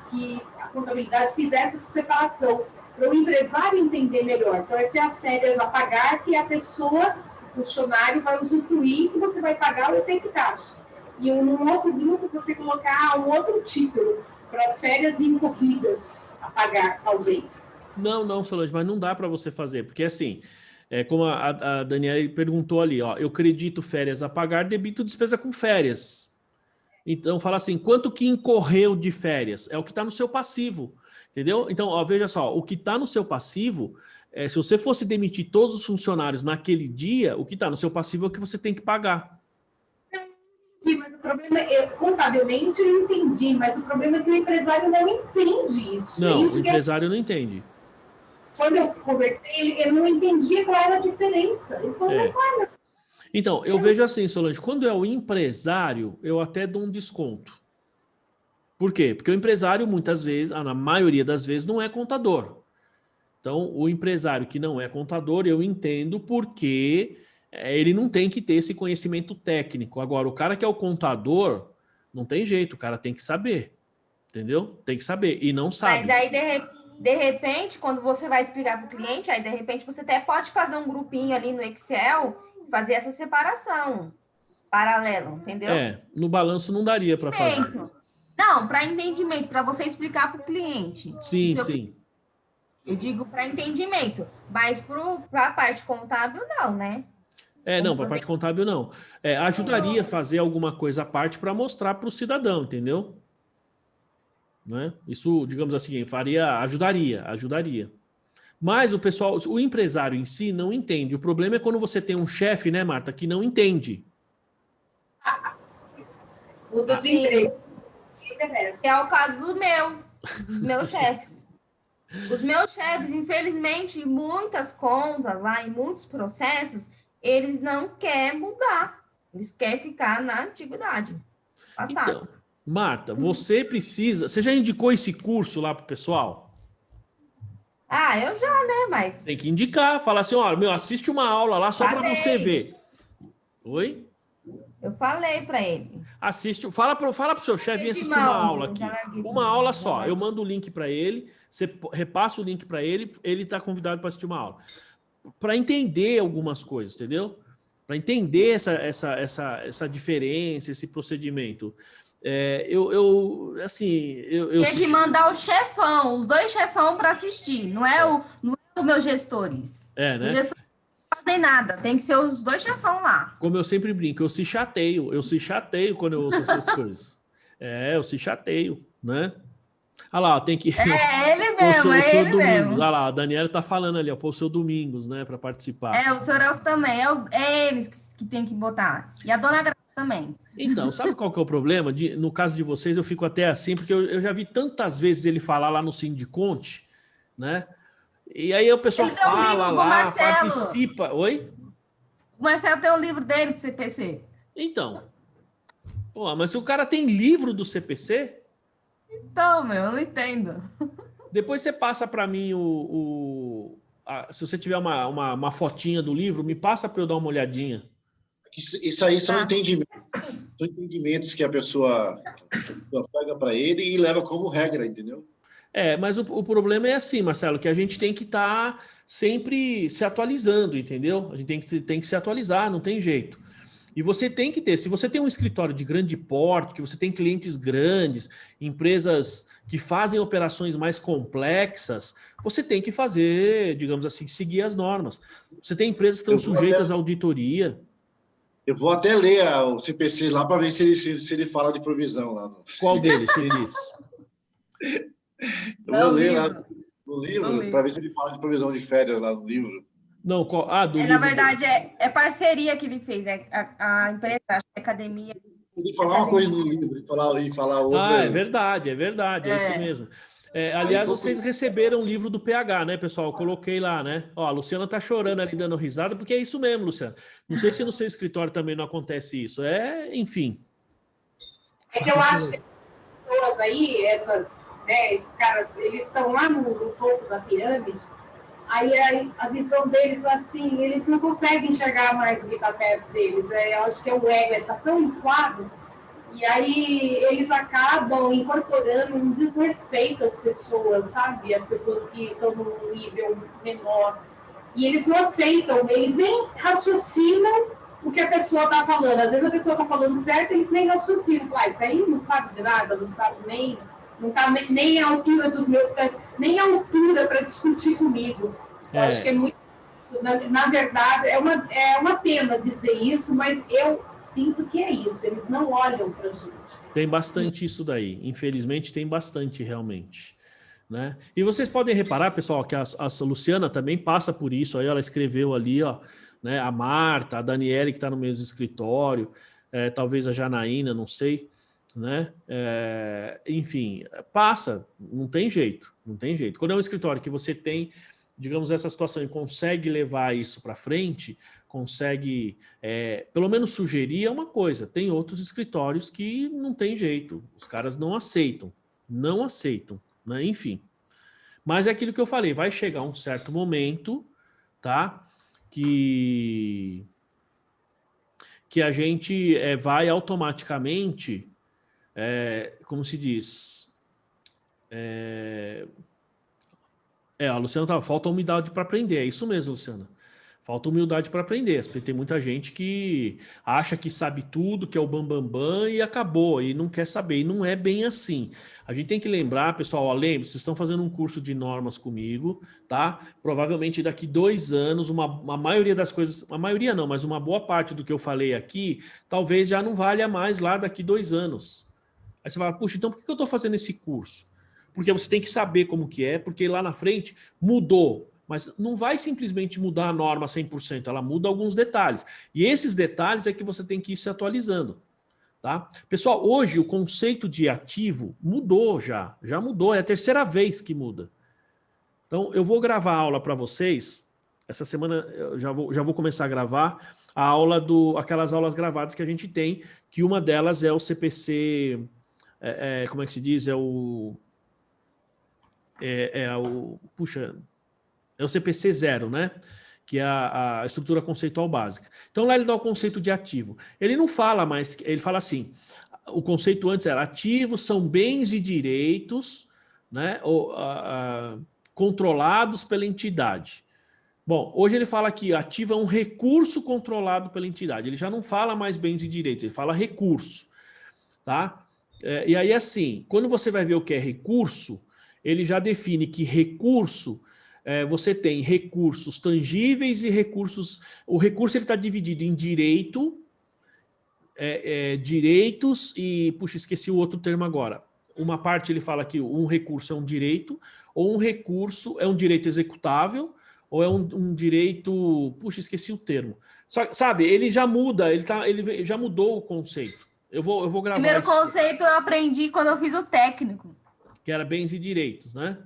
que a contabilidade fizesse essa separação, para o empresário entender melhor. Então, vai ser as férias a pagar que a pessoa, o funcionário, vai usufruir e você vai pagar o efeito caixa. E num outro grupo, você colocar um outro título, para as férias incorridas a pagar, talvez. Não, Solange, mas não dá para você fazer, porque assim, como a Daniela perguntou ali, ó, eu credito férias a pagar, debito despesa com férias. Então, fala assim, quanto que incorreu de férias? É o que está no seu passivo, entendeu? Então, ó, veja só, o que está no seu passivo, se você fosse demitir todos os funcionários naquele dia, o que está no seu passivo é o que você tem que pagar. Mas o problema é, contabilmente eu entendi, mas o problema é que o empresário não entende isso. Não, isso o empresário não entende. Quando eu conversei, ele não entendia qual era a diferença. Ele falou, mas olha... Então, eu vejo assim, Solange, quando é o empresário, eu até dou um desconto. Por quê? Porque o empresário, muitas vezes, na maioria das vezes, não é contador. Então, o empresário que não é contador, eu entendo porque ele não tem que ter esse conhecimento técnico. Agora, o cara que é o contador, não tem jeito, o cara tem que saber. Entendeu? Tem que saber, e não sabe. Mas aí, de repente, quando você vai explicar para o cliente, aí, de repente, você até pode fazer um grupinho ali no Excel, fazer essa separação paralela, entendeu? No balanço não daria para fazer. Não, para entendimento, para você explicar para o cliente. Sim, sim. Eu digo para entendimento, mas para a parte contábil, não, né? Não, para a parte contábil, não. Ajudaria a fazer alguma coisa à parte para mostrar para o cidadão, entendeu? Né? Isso, digamos assim, ajudaria. Mas o empresário em si não entende. O problema é quando você tem um chefe, né, Marta, que não entende. O do desemprego. É o caso dos meus chefes. Os meus chefes, infelizmente, muitas contas lá, em muitos processos, eles não querem mudar. Eles querem ficar na antiguidade. Passado. Então, Marta, você precisa... Você já indicou esse curso lá pro pessoal? Eu já, né? Mas... Tem que indicar, falar assim, olha, assiste uma aula lá só para você ver. Oi? Eu falei para ele. Assiste, fala pro seu chefe vir assistir uma aula aqui. Uma aula só. Eu mando o link para ele, você repassa o link para ele, ele está convidado para assistir uma aula. Para entender algumas coisas, entendeu? Para entender essa diferença, esse procedimento. Tem que mandar o chefão, os dois chefão para assistir, não é os meus gestores. Né? Os gestores não fazem nada, tem que ser os dois chefão lá. Como eu sempre brinco, eu se chateio quando eu ouço essas coisas. Eu se chateio, né? Olha lá, tem que... ele mesmo, ele mesmo. Olha lá, a Daniela tá falando ali, pôr o seu Domingos, né, para participar. O senhor Elcio também, é eles que tem que botar. E a dona Graça também. Então, sabe qual que é o problema? No caso de vocês, eu fico até assim, porque eu já vi tantas vezes ele falar lá no Sindiconte, né? E aí o pessoal fala lá, participa... Oi? O Marcelo tem um livro dele do CPC. Então. Pô, mas o cara tem livro do CPC... Então, eu não entendo. Depois você passa para mim se você tiver uma fotinha do livro, me passa para eu dar uma olhadinha. Isso aí são entendimentos que a pessoa pega para ele e leva como regra, entendeu? Mas o problema é assim, Marcelo, que a gente tem que estar sempre se atualizando, entendeu? A gente tem que se atualizar, não tem jeito. E você tem que ter, se você tem um escritório de grande porte, que você tem clientes grandes, empresas que fazem operações mais complexas, você tem que fazer, digamos assim, seguir as normas. Você tem empresas que estão sujeitas à auditoria. Eu vou até ler o CPC lá para ver se ele fala de provisão lá. Qual deles, Feliz? Eu vou ler lá no livro para ver se ele fala de provisão de férias lá no livro. Não, na verdade, é parceria que ele fez, a empresa, a academia. Ele falar uma coisa no livro e falar outra. É verdade, é isso mesmo. Aliás, vocês receberam o livro do PH, né, pessoal? Eu coloquei lá, né? Ó, a Luciana tá chorando ali, dando risada, porque é isso mesmo, Luciana. Não sei se no seu escritório também não acontece isso. Enfim. É que eu acho que as pessoas aí, esses caras, eles estão lá no topo da pirâmide, Aí a visão deles, assim, eles não conseguem enxergar mais o que está perto deles. Eu acho que o ego está tão inflado, e aí eles acabam incorporando um desrespeito às pessoas, sabe? As pessoas que estão num nível menor. E eles não aceitam, eles nem raciocinam o que a pessoa está falando. Às vezes a pessoa está falando certo, eles nem raciocinam. Isso aí não sabe de nada, não sabe nem... Não está nem à altura dos meus pés, nem à altura para discutir comigo. Eu acho que é muito... Na verdade, é uma pena dizer isso, mas eu sinto que é isso. Eles não olham para a gente. Tem bastante isso daí. Infelizmente, tem bastante realmente. Né? E vocês podem reparar, pessoal, que a Luciana também passa por isso. Aí ela escreveu ali, ó, né, a Marta, a Daniele, que está no mesmo escritório, talvez a Janaína, não sei. Né? Enfim, passa, não tem jeito. Quando é um escritório que você tem, digamos, essa situação e consegue levar isso para frente, consegue pelo menos sugerir uma coisa. Tem outros escritórios que não tem jeito, os caras não aceitam, né? Enfim. Mas é aquilo que eu falei, vai chegar um certo momento, tá? Que a gente vai automaticamente... como se diz? A Luciana falta humildade para aprender. É isso mesmo, Luciana. Falta humildade para aprender. Tem muita gente que acha que sabe tudo, que é o bambambam e acabou, e não quer saber. E não é bem assim. A gente tem que lembrar, pessoal, lembre-se, vocês estão fazendo um curso de normas comigo, tá? Provavelmente daqui 2 anos, uma maioria das coisas, a maioria não, mas uma boa parte do que eu falei aqui, talvez já não valha mais lá daqui 2 anos. Aí você fala, puxa, então por que eu estou fazendo esse curso? Porque você tem que saber como que é, porque lá na frente mudou. Mas não vai simplesmente mudar a norma 100%, ela muda alguns detalhes. E esses detalhes é que você tem que ir se atualizando. Tá? Pessoal, hoje o conceito de ativo mudou já mudou, é a 3ª vez que muda. Então eu vou gravar a aula para vocês, essa semana eu já vou começar a gravar a aula aquelas aulas gravadas que a gente tem, que uma delas é o CPC... como é que se diz? É o CPC 0, né? Que é a estrutura conceitual básica. Então lá ele dá o conceito de ativo. Ele não fala mais, ele fala assim, o conceito antes era ativos são bens e direitos, né? Controlados pela entidade. Bom, hoje ele fala que ativo é um recurso controlado pela entidade. Ele já não fala mais bens e direitos, ele fala recurso, tá? E aí, assim, quando você vai ver o que é recurso, ele já define que recurso, você tem recursos tangíveis e recursos... O recurso está dividido em direito, direitos e... Puxa, esqueci o outro termo agora. Uma parte ele fala que um recurso é um direito, ou um recurso é um direito executável, ou é um direito... Puxa, esqueci o termo. Sabe, ele já muda, ele já mudou o conceito. Eu vou gravar. Primeiro conceito eu aprendi quando eu fiz o técnico. Que era bens e direitos, né?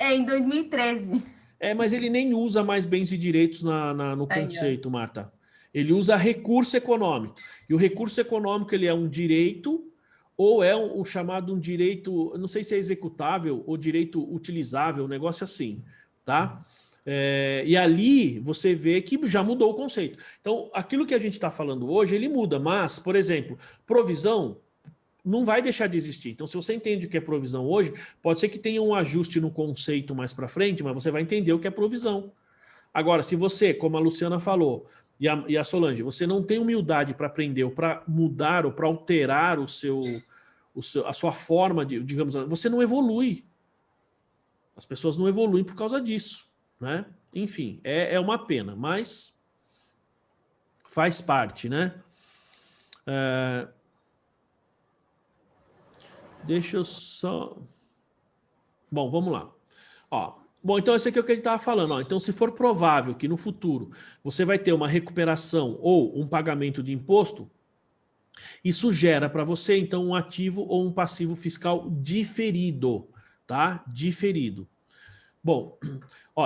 Em 2013. Mas ele nem usa mais bens e direitos no conceito, Marta. Ele usa recurso econômico. E o recurso econômico ele é um direito ou é o chamado um direito, não sei se é executável ou direito utilizável, um negócio assim, tá? E ali você vê que já mudou o conceito. Então, aquilo que a gente está falando hoje, ele muda. Mas, por exemplo, provisão não vai deixar de existir. Então, se você entende o que é provisão hoje, pode ser que tenha um ajuste no conceito mais para frente, mas você vai entender o que é provisão. Agora, se você, como a Luciana falou, e a Solange, você não tem humildade para aprender ou para mudar ou para alterar a sua forma de, digamos, você não evolui. As pessoas não evoluem por causa disso. Né? Enfim, é uma pena, mas faz parte, né? Deixa eu só... Bom, vamos lá. Bom, então esse aqui é o que ele estava falando. Então, se for provável que no futuro você vai ter uma recuperação ou um pagamento de imposto, isso gera para você, então, um ativo ou um passivo fiscal diferido, tá? Diferido. Bom,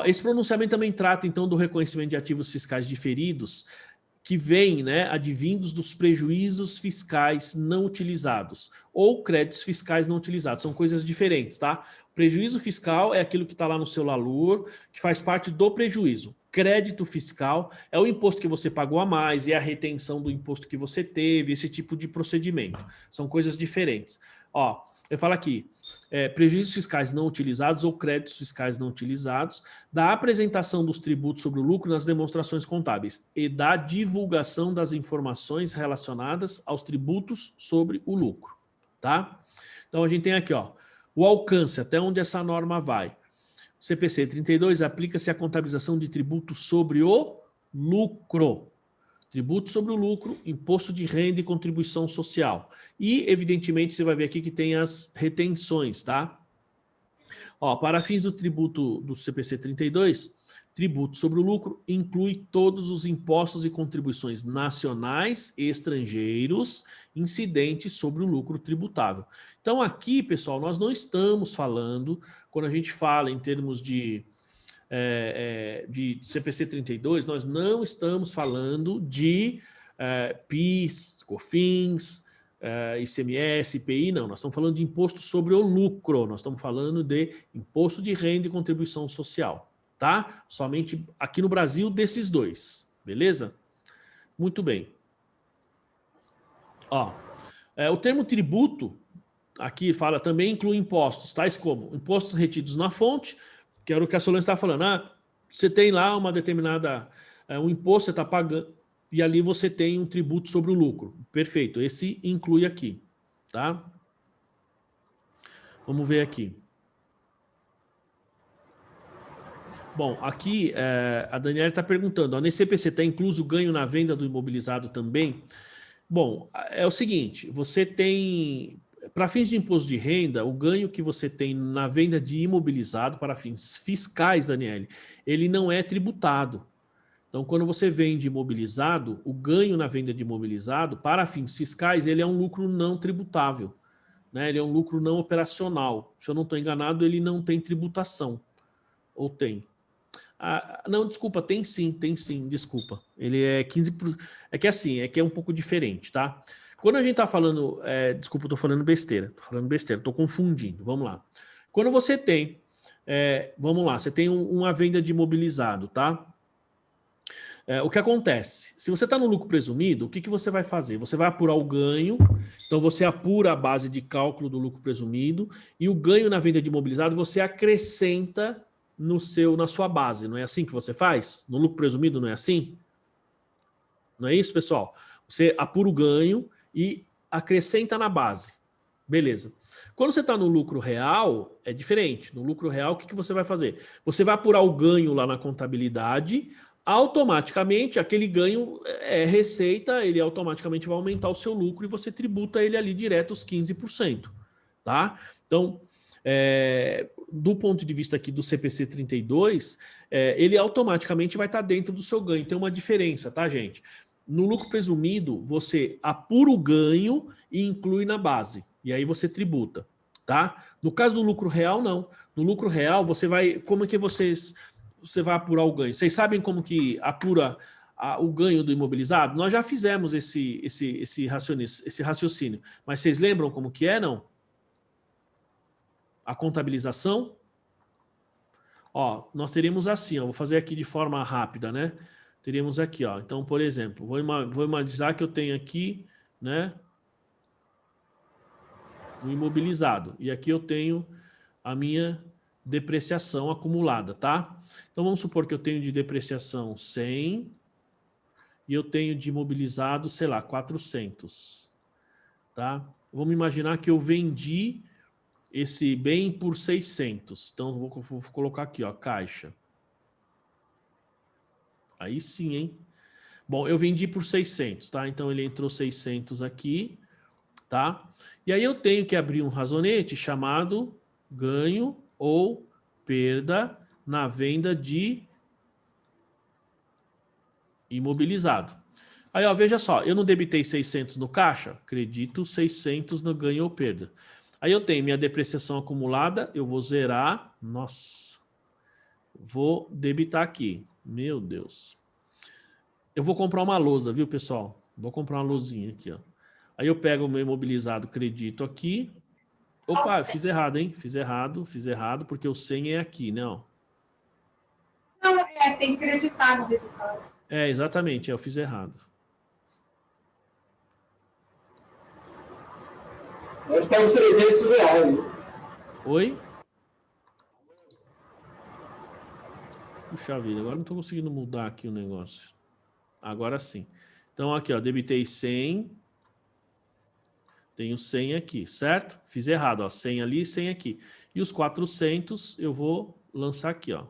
esse pronunciamento também trata, então, do reconhecimento de ativos fiscais diferidos que vêm, né, advindos dos prejuízos fiscais não utilizados ou créditos fiscais não utilizados. São coisas diferentes, tá? Prejuízo fiscal é aquilo que está lá no seu LALUR, que faz parte do prejuízo. Crédito fiscal é o imposto que você pagou a mais e a retenção do imposto que você teve, esse tipo de procedimento. São coisas diferentes. Ó, eu falo aqui, prejuízos fiscais não utilizados ou créditos fiscais não utilizados, da apresentação dos tributos sobre o lucro nas demonstrações contábeis e da divulgação das informações relacionadas aos tributos sobre o lucro, tá? Então a gente tem aqui, ó, o alcance, até onde essa norma vai. CPC 32 aplica-se a contabilização de tributo sobre o lucro. Tributo sobre o lucro, imposto de renda e contribuição social. E, evidentemente, você vai ver aqui que tem as retenções, tá? Ó, para fins do tributo do CPC 32, tributo sobre o lucro inclui todos os impostos e contribuições nacionais e estrangeiros incidentes sobre o lucro tributável. Então, aqui, pessoal, nós não estamos falando, quando a gente fala em termos de CPC 32, nós não estamos falando de PIS, COFINS, ICMS, IPI, não. Nós estamos falando de imposto sobre o lucro, nós estamos falando de imposto de renda e contribuição social, tá? Somente aqui no Brasil desses dois, beleza? Muito bem. Ó, o termo tributo, aqui fala, também inclui impostos, tais como impostos retidos na fonte, que era o que a Solange estava falando. Você tem lá uma determinada, um imposto você está pagando, e ali você tem um tributo sobre o lucro. Perfeito, esse inclui aqui, tá? Vamos ver aqui. Bom, aqui a Daniela está perguntando, ó, nesse CPC está incluso o ganho na venda do imobilizado também? Bom, é o seguinte, você tem... Para fins de imposto de renda, o ganho que você tem na venda de imobilizado para fins fiscais, Daniele, ele não é tributado. Então, quando você vende imobilizado, o ganho na venda de imobilizado, para fins fiscais, ele é um lucro não tributável, né? Ele é um lucro não operacional. Se eu não estou enganado, ele não tem tributação. Ou tem? Não, desculpa, tem sim, desculpa. Ele é 15%. É que assim, é que é um pouco diferente, tá? Quando a gente está falando... desculpa, eu estou falando besteira. Estou confundindo. Vamos lá. Quando você tem... vamos lá, você tem uma venda de imobilizado, tá? O que acontece? Se você está no lucro presumido, o que você vai fazer? Você vai apurar o ganho, então você apura a base de cálculo do lucro presumido e o ganho na venda de imobilizado você acrescenta na sua base. Não é assim que você faz? No lucro presumido não é assim? Não é isso, pessoal? Você apura o ganho e acrescenta na base. Beleza. Quando você está no lucro real, é diferente. No lucro real, o que você vai fazer? Você vai apurar o ganho lá na contabilidade, automaticamente aquele ganho é receita, ele automaticamente vai aumentar o seu lucro e você tributa ele ali direto os 15%. Tá? Então, do ponto de vista aqui do CPC 32, ele automaticamente vai estar dentro do seu ganho. Tem uma diferença, tá, gente? No lucro presumido, você apura o ganho e inclui na base. E aí você tributa, tá? No caso do lucro real, não. No lucro real, você vai... Como é que você vai apurar o ganho? Vocês sabem como que apura o ganho do imobilizado? Nós já fizemos esse raciocínio. Mas vocês lembram como que é, não? A contabilização? Ó, nós teríamos assim, ó, vou fazer aqui de forma rápida, né? Teríamos aqui, ó. Então, por exemplo, vou imaginar que eu tenho aqui, né, o imobilizado. E aqui eu tenho a minha depreciação acumulada, tá? Então, vamos supor que eu tenho de depreciação 100 e eu tenho de imobilizado, sei lá, 400, tá? Vamos imaginar que eu vendi esse bem por 600. Então, vou colocar aqui, ó, caixa. Aí sim, hein? Bom, eu vendi por 600, tá? Então, ele entrou 600 aqui, tá? E aí eu tenho que abrir um razonete chamado ganho ou perda na venda de imobilizado. Aí, ó, veja só, eu não debitei 600 no caixa, acredito 600 no ganho ou perda. Aí eu tenho minha depreciação acumulada, eu vou zerar, nossa, vou debitar aqui, meu Deus. Eu vou comprar uma lousa, viu, pessoal? Vou comprar uma lousinha aqui, ó. Aí eu pego o meu imobilizado, credito aqui, Opa, fiz errado, hein? Fiz errado, porque o 100 é aqui, não. Não, tem que acreditar no resultado. Exatamente, eu fiz errado. Nós estamos R$300. Oi? Puxa vida, agora não estou conseguindo mudar aqui o negócio. Agora sim. Então, aqui, ó, debitei 100. Tenho 100 aqui, certo? Fiz errado, ó, 100 ali, 100 aqui. E os 400 eu vou lançar aqui, ó.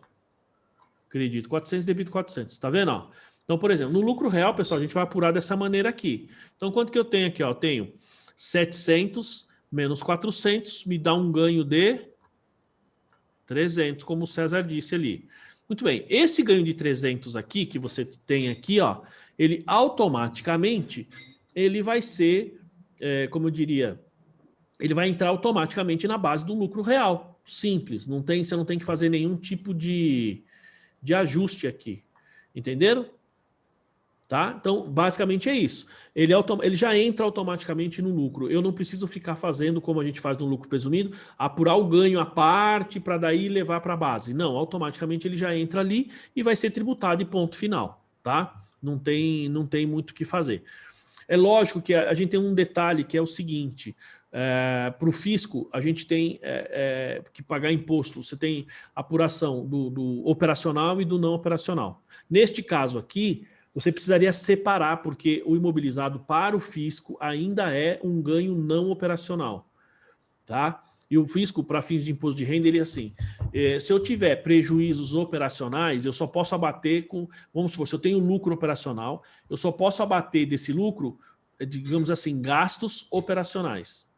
Acredito 400, debito 400. Tá vendo, ó? Então, por exemplo, no lucro real, pessoal, a gente vai apurar dessa maneira aqui. Então, quanto que eu tenho aqui, ó? Eu tenho 700 menos 400, me dá um ganho de 300, como o César disse ali. Muito bem, esse ganho de 300 aqui, que você tem aqui, ó, ele automaticamente, ele vai ser, como eu diria, ele vai entrar automaticamente na base do lucro real. Simples, você não tem que fazer nenhum tipo de ajuste aqui. Entenderam? Tá? Então, basicamente é isso. Ele já entra automaticamente no lucro. Eu não preciso ficar fazendo, como a gente faz no lucro presumido, apurar o ganho à parte para daí levar para a base. Não, automaticamente ele já entra ali e vai ser tributado e ponto final. Tá? Não tem muito o que fazer. É lógico que a gente tem um detalhe que é o seguinte: para o fisco, a gente tem que pagar imposto. Você tem apuração do operacional e do não operacional. Neste caso aqui, você precisaria separar, porque o imobilizado para o fisco ainda é um ganho não operacional. Tá? E o fisco, para fins de imposto de renda, ele é assim: se eu tiver prejuízos operacionais, eu só posso abater com, vamos supor, se eu tenho lucro operacional, eu só posso abater desse lucro, digamos assim, gastos operacionais.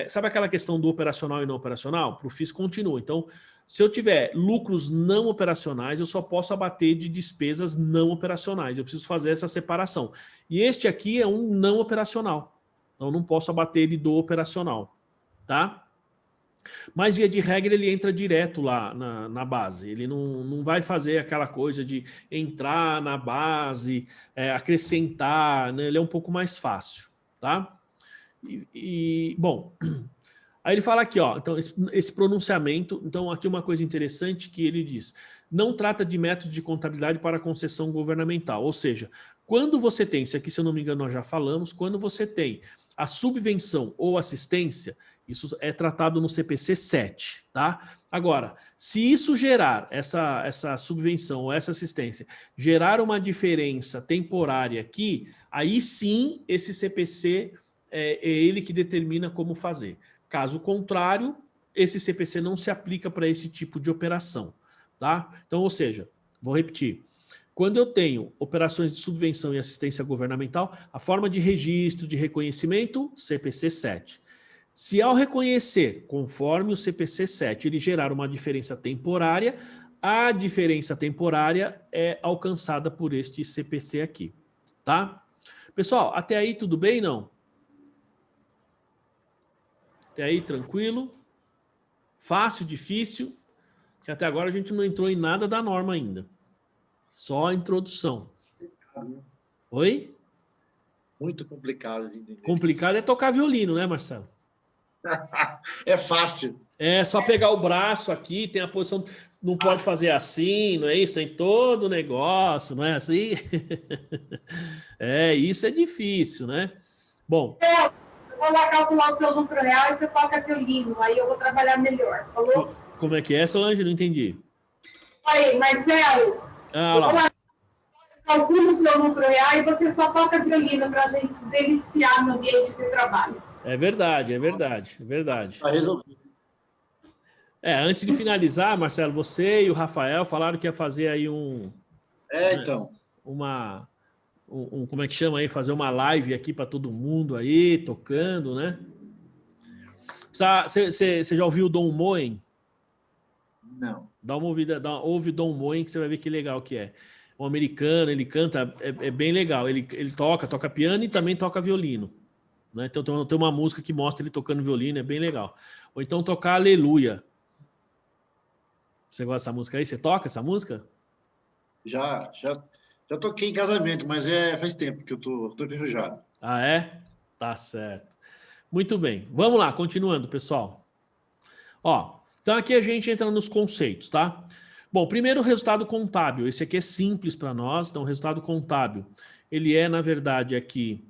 Sabe aquela questão do operacional e não operacional? Para o fisco continua. Então, se eu tiver lucros não operacionais, eu só posso abater de despesas não operacionais. Eu preciso fazer essa separação. E este aqui é um não operacional. Então, eu não posso abater ele do operacional. Tá? Mas, via de regra, ele entra direto lá na base. Ele não vai fazer aquela coisa de entrar na base, acrescentar, né? Ele é um pouco mais fácil. Tá? Bom, aí ele fala aqui, ó, então esse pronunciamento, então aqui uma coisa interessante que ele diz: não trata de método de contabilidade para concessão governamental, ou seja, quando você tem, isso aqui se eu não me engano nós já falamos, quando você tem a subvenção ou assistência, isso é tratado no CPC 7, tá? Agora, se isso gerar, essa subvenção ou essa assistência, gerar uma diferença temporária aqui, aí sim esse CPC é ele que determina como fazer. Caso contrário, esse CPC não se aplica para esse tipo de operação. Tá? Então, ou seja, vou repetir. Quando eu tenho operações de subvenção e assistência governamental, a forma de registro, de reconhecimento, CPC 7. Se ao reconhecer, conforme o CPC 7, ele gerar uma diferença temporária, a diferença temporária é alcançada por este CPC aqui. Tá? Pessoal, até aí tudo bem, não? Até aí, tranquilo? Fácil, difícil? Que até agora a gente não entrou em nada da norma ainda. Só a introdução. Oi? Muito complicado de entender. Complicado é tocar violino, né, Marcelo? É fácil. É só pegar o braço aqui, tem a posição... Não pode fazer assim, não é isso? Tem todo o negócio, não é assim? Isso é difícil, né? Bom... Vou lá calcular o seu lucro real e você toca violino, aí eu vou trabalhar melhor, falou? Como é que é, Solange? Não entendi. Oi, Marcelo, eu vou lá, calcula o seu lucro real e você só toca violino para a gente se deliciar no ambiente de trabalho. É verdade, é verdade, é verdade. Está resolvido. Antes de finalizar, Marcelo, você e o Rafael falaram que ia fazer aí então. Como é que chama aí? Fazer uma live aqui para todo mundo aí, tocando, né? Você já ouviu o Don Moen? Não. Dá uma ouvida, ouve Don Moen que você vai ver que legal que é. Um americano, ele canta, é bem legal. Ele toca piano e também toca violino. Né? Então tem uma música que mostra ele tocando violino, é bem legal. Ou então tocar Aleluia. Você gosta dessa música aí? Você toca essa música? Já toquei em casamento, mas faz tempo que eu tô enferrujado. Ah, é? Tá certo. Muito bem. Vamos lá, continuando, pessoal. Ó, então aqui a gente entra nos conceitos, tá? Bom, primeiro o resultado contábil. Esse aqui é simples para nós. Então, o resultado contábil, ele é, na verdade, aqui...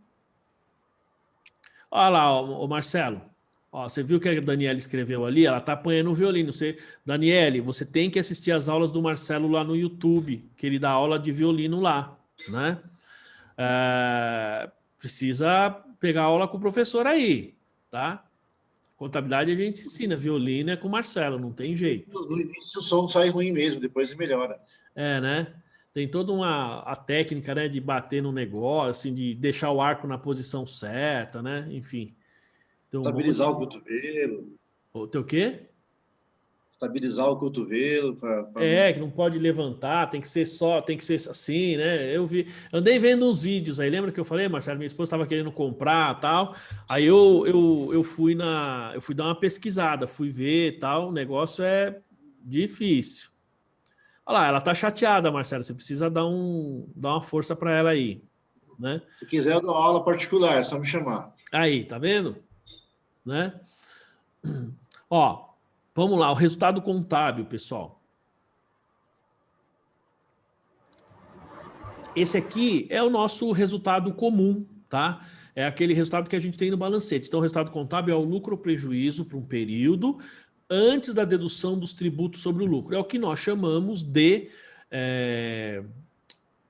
Olha lá, o Marcelo. Ó, você viu que a Daniela escreveu ali? Ela está apanhando o violino. Daniele, você tem que assistir as aulas do Marcelo lá no YouTube, que ele dá aula de violino lá, né? Precisa pegar aula com o professor aí, tá? Contabilidade a gente ensina, violino é com o Marcelo, não tem jeito. No início o som sai ruim mesmo, depois melhora. Né? Tem toda a técnica, né, de bater no negócio, assim, de deixar o arco na posição certa, né? Enfim. Então, estabilizar o cotovelo. O teu quê? Estabilizar o cotovelo. Que não pode levantar, tem que ser assim, né? Andei vendo uns vídeos aí, lembra que eu falei, Marcelo, minha esposa estava querendo comprar tal. Aí eu fui dar uma pesquisada, fui ver tal, o negócio é difícil. Olha lá, ela tá chateada, Marcelo, você precisa dar uma força para ela aí, né? Se quiser eu dou aula particular, é só me chamar. Aí, tá vendo? Né? Ó, vamos lá, o resultado contábil, pessoal. Esse aqui é o nosso resultado comum, tá? É aquele resultado que a gente tem no balancete. Então, o resultado contábil é o lucro ou prejuízo para um período antes da dedução dos tributos sobre o lucro. É o que nós chamamos de...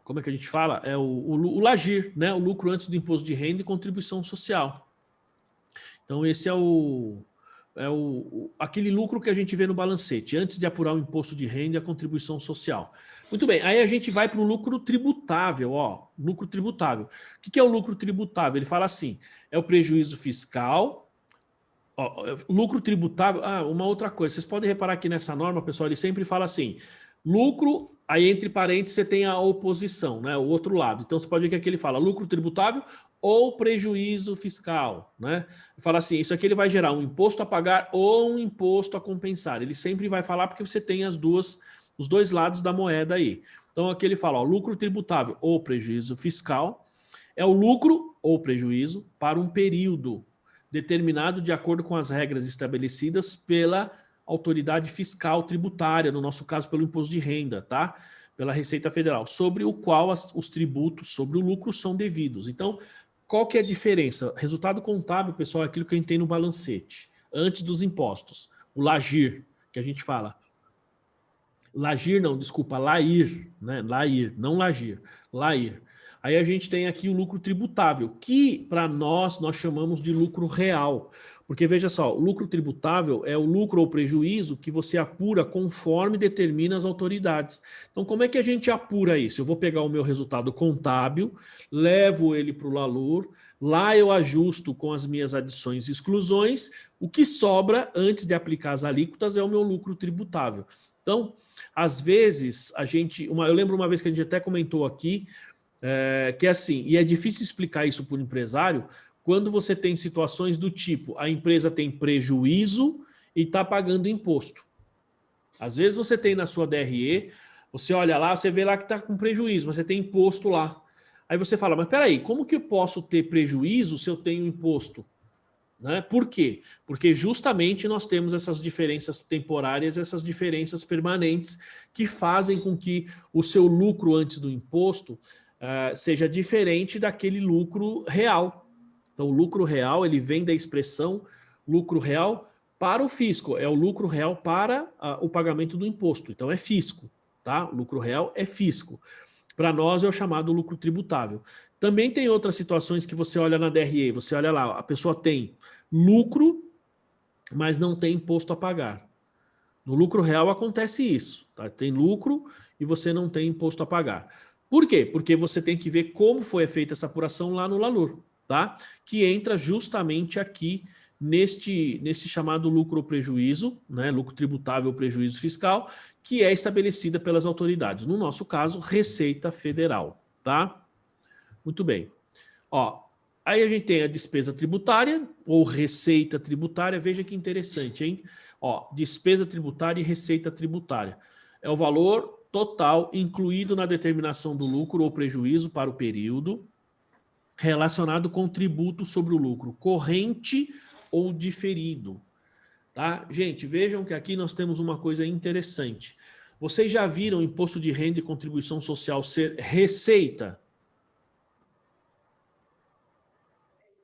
como é que a gente fala? É o LAGIR, né? O lucro antes do imposto de renda e contribuição social. Então, esse é aquele lucro que a gente vê no balancete, antes de apurar o imposto de renda e a contribuição social. Muito bem, aí a gente vai para o lucro tributável. Ó, lucro tributável. O que é o lucro tributável? Ele fala assim, é o prejuízo fiscal... Ó, lucro tributável... uma outra coisa, vocês podem reparar que nessa norma, pessoal, ele sempre fala assim, lucro, aí entre parênteses você tem a oposição, né, o outro lado. Então você pode ver que aqui ele fala lucro tributável ou prejuízo fiscal, né? Fala assim, isso aqui ele vai gerar um imposto a pagar ou um imposto a compensar. Ele sempre vai falar porque você tem os dois lados da moeda aí. Então aqui ele fala, ó, lucro tributável ou prejuízo fiscal é o lucro ou prejuízo para um período determinado de acordo com as regras estabelecidas pela autoridade fiscal tributária, no nosso caso pelo imposto de renda, tá? Pela Receita Federal, sobre o qual os tributos sobre o lucro são devidos. Então, qual que é a diferença? Resultado contábil, pessoal, é aquilo que a gente tem no balancete, antes dos impostos. O LAGIR, que a gente fala. LAGIR não, desculpa, LAIR, né? LAIR, não LAGIR, LAIR. Aí a gente tem aqui o lucro tributável, que para nós chamamos de lucro real. Porque veja só, o lucro tributável é o lucro ou prejuízo que você apura conforme determina as autoridades. Então como é que a gente apura isso? Eu vou pegar o meu resultado contábil, levo ele para o LALUR, lá eu ajusto com as minhas adições e exclusões, o que sobra antes de aplicar as alíquotas é o meu lucro tributável. Então, às vezes, eu lembro uma vez que a gente até comentou aqui, que é assim, e é difícil explicar isso para o empresário, quando você tem situações do tipo, a empresa tem prejuízo e está pagando imposto. Às vezes você tem na sua DRE, você olha lá, você vê lá que está com prejuízo, mas você tem imposto lá. Aí você fala, mas peraí, como que eu posso ter prejuízo se eu tenho imposto? Né? Por quê? Porque justamente nós temos essas diferenças temporárias, essas diferenças permanentes que fazem com que o seu lucro antes do imposto seja diferente daquele lucro real. Então, o lucro real, ele vem da expressão lucro real para o fisco. É o lucro real para o pagamento do imposto. Então, é fisco, tá? O lucro real é fisco. Para nós, é o chamado lucro tributável. Também tem outras situações que você olha na DRE. Você olha lá, a pessoa tem lucro, mas não tem imposto a pagar. No lucro real acontece isso. Tá? Tem lucro e você não tem imposto a pagar. Por quê? Porque você tem que ver como foi feita essa apuração lá no LALUR. Tá? Que entra justamente aqui neste chamado lucro ou prejuízo, né? Lucro tributável ou prejuízo fiscal, que é estabelecida pelas autoridades. No nosso caso, Receita Federal. Tá? Muito bem. Ó, aí a gente tem a despesa tributária ou receita tributária. Veja que interessante, hein? Ó, despesa tributária e receita tributária. É o valor total incluído na determinação do lucro ou prejuízo para o período relacionado com tributo sobre o lucro corrente ou diferido. Tá? Gente, vejam que aqui nós temos uma coisa interessante. Vocês já viram o imposto de renda e contribuição social ser receita?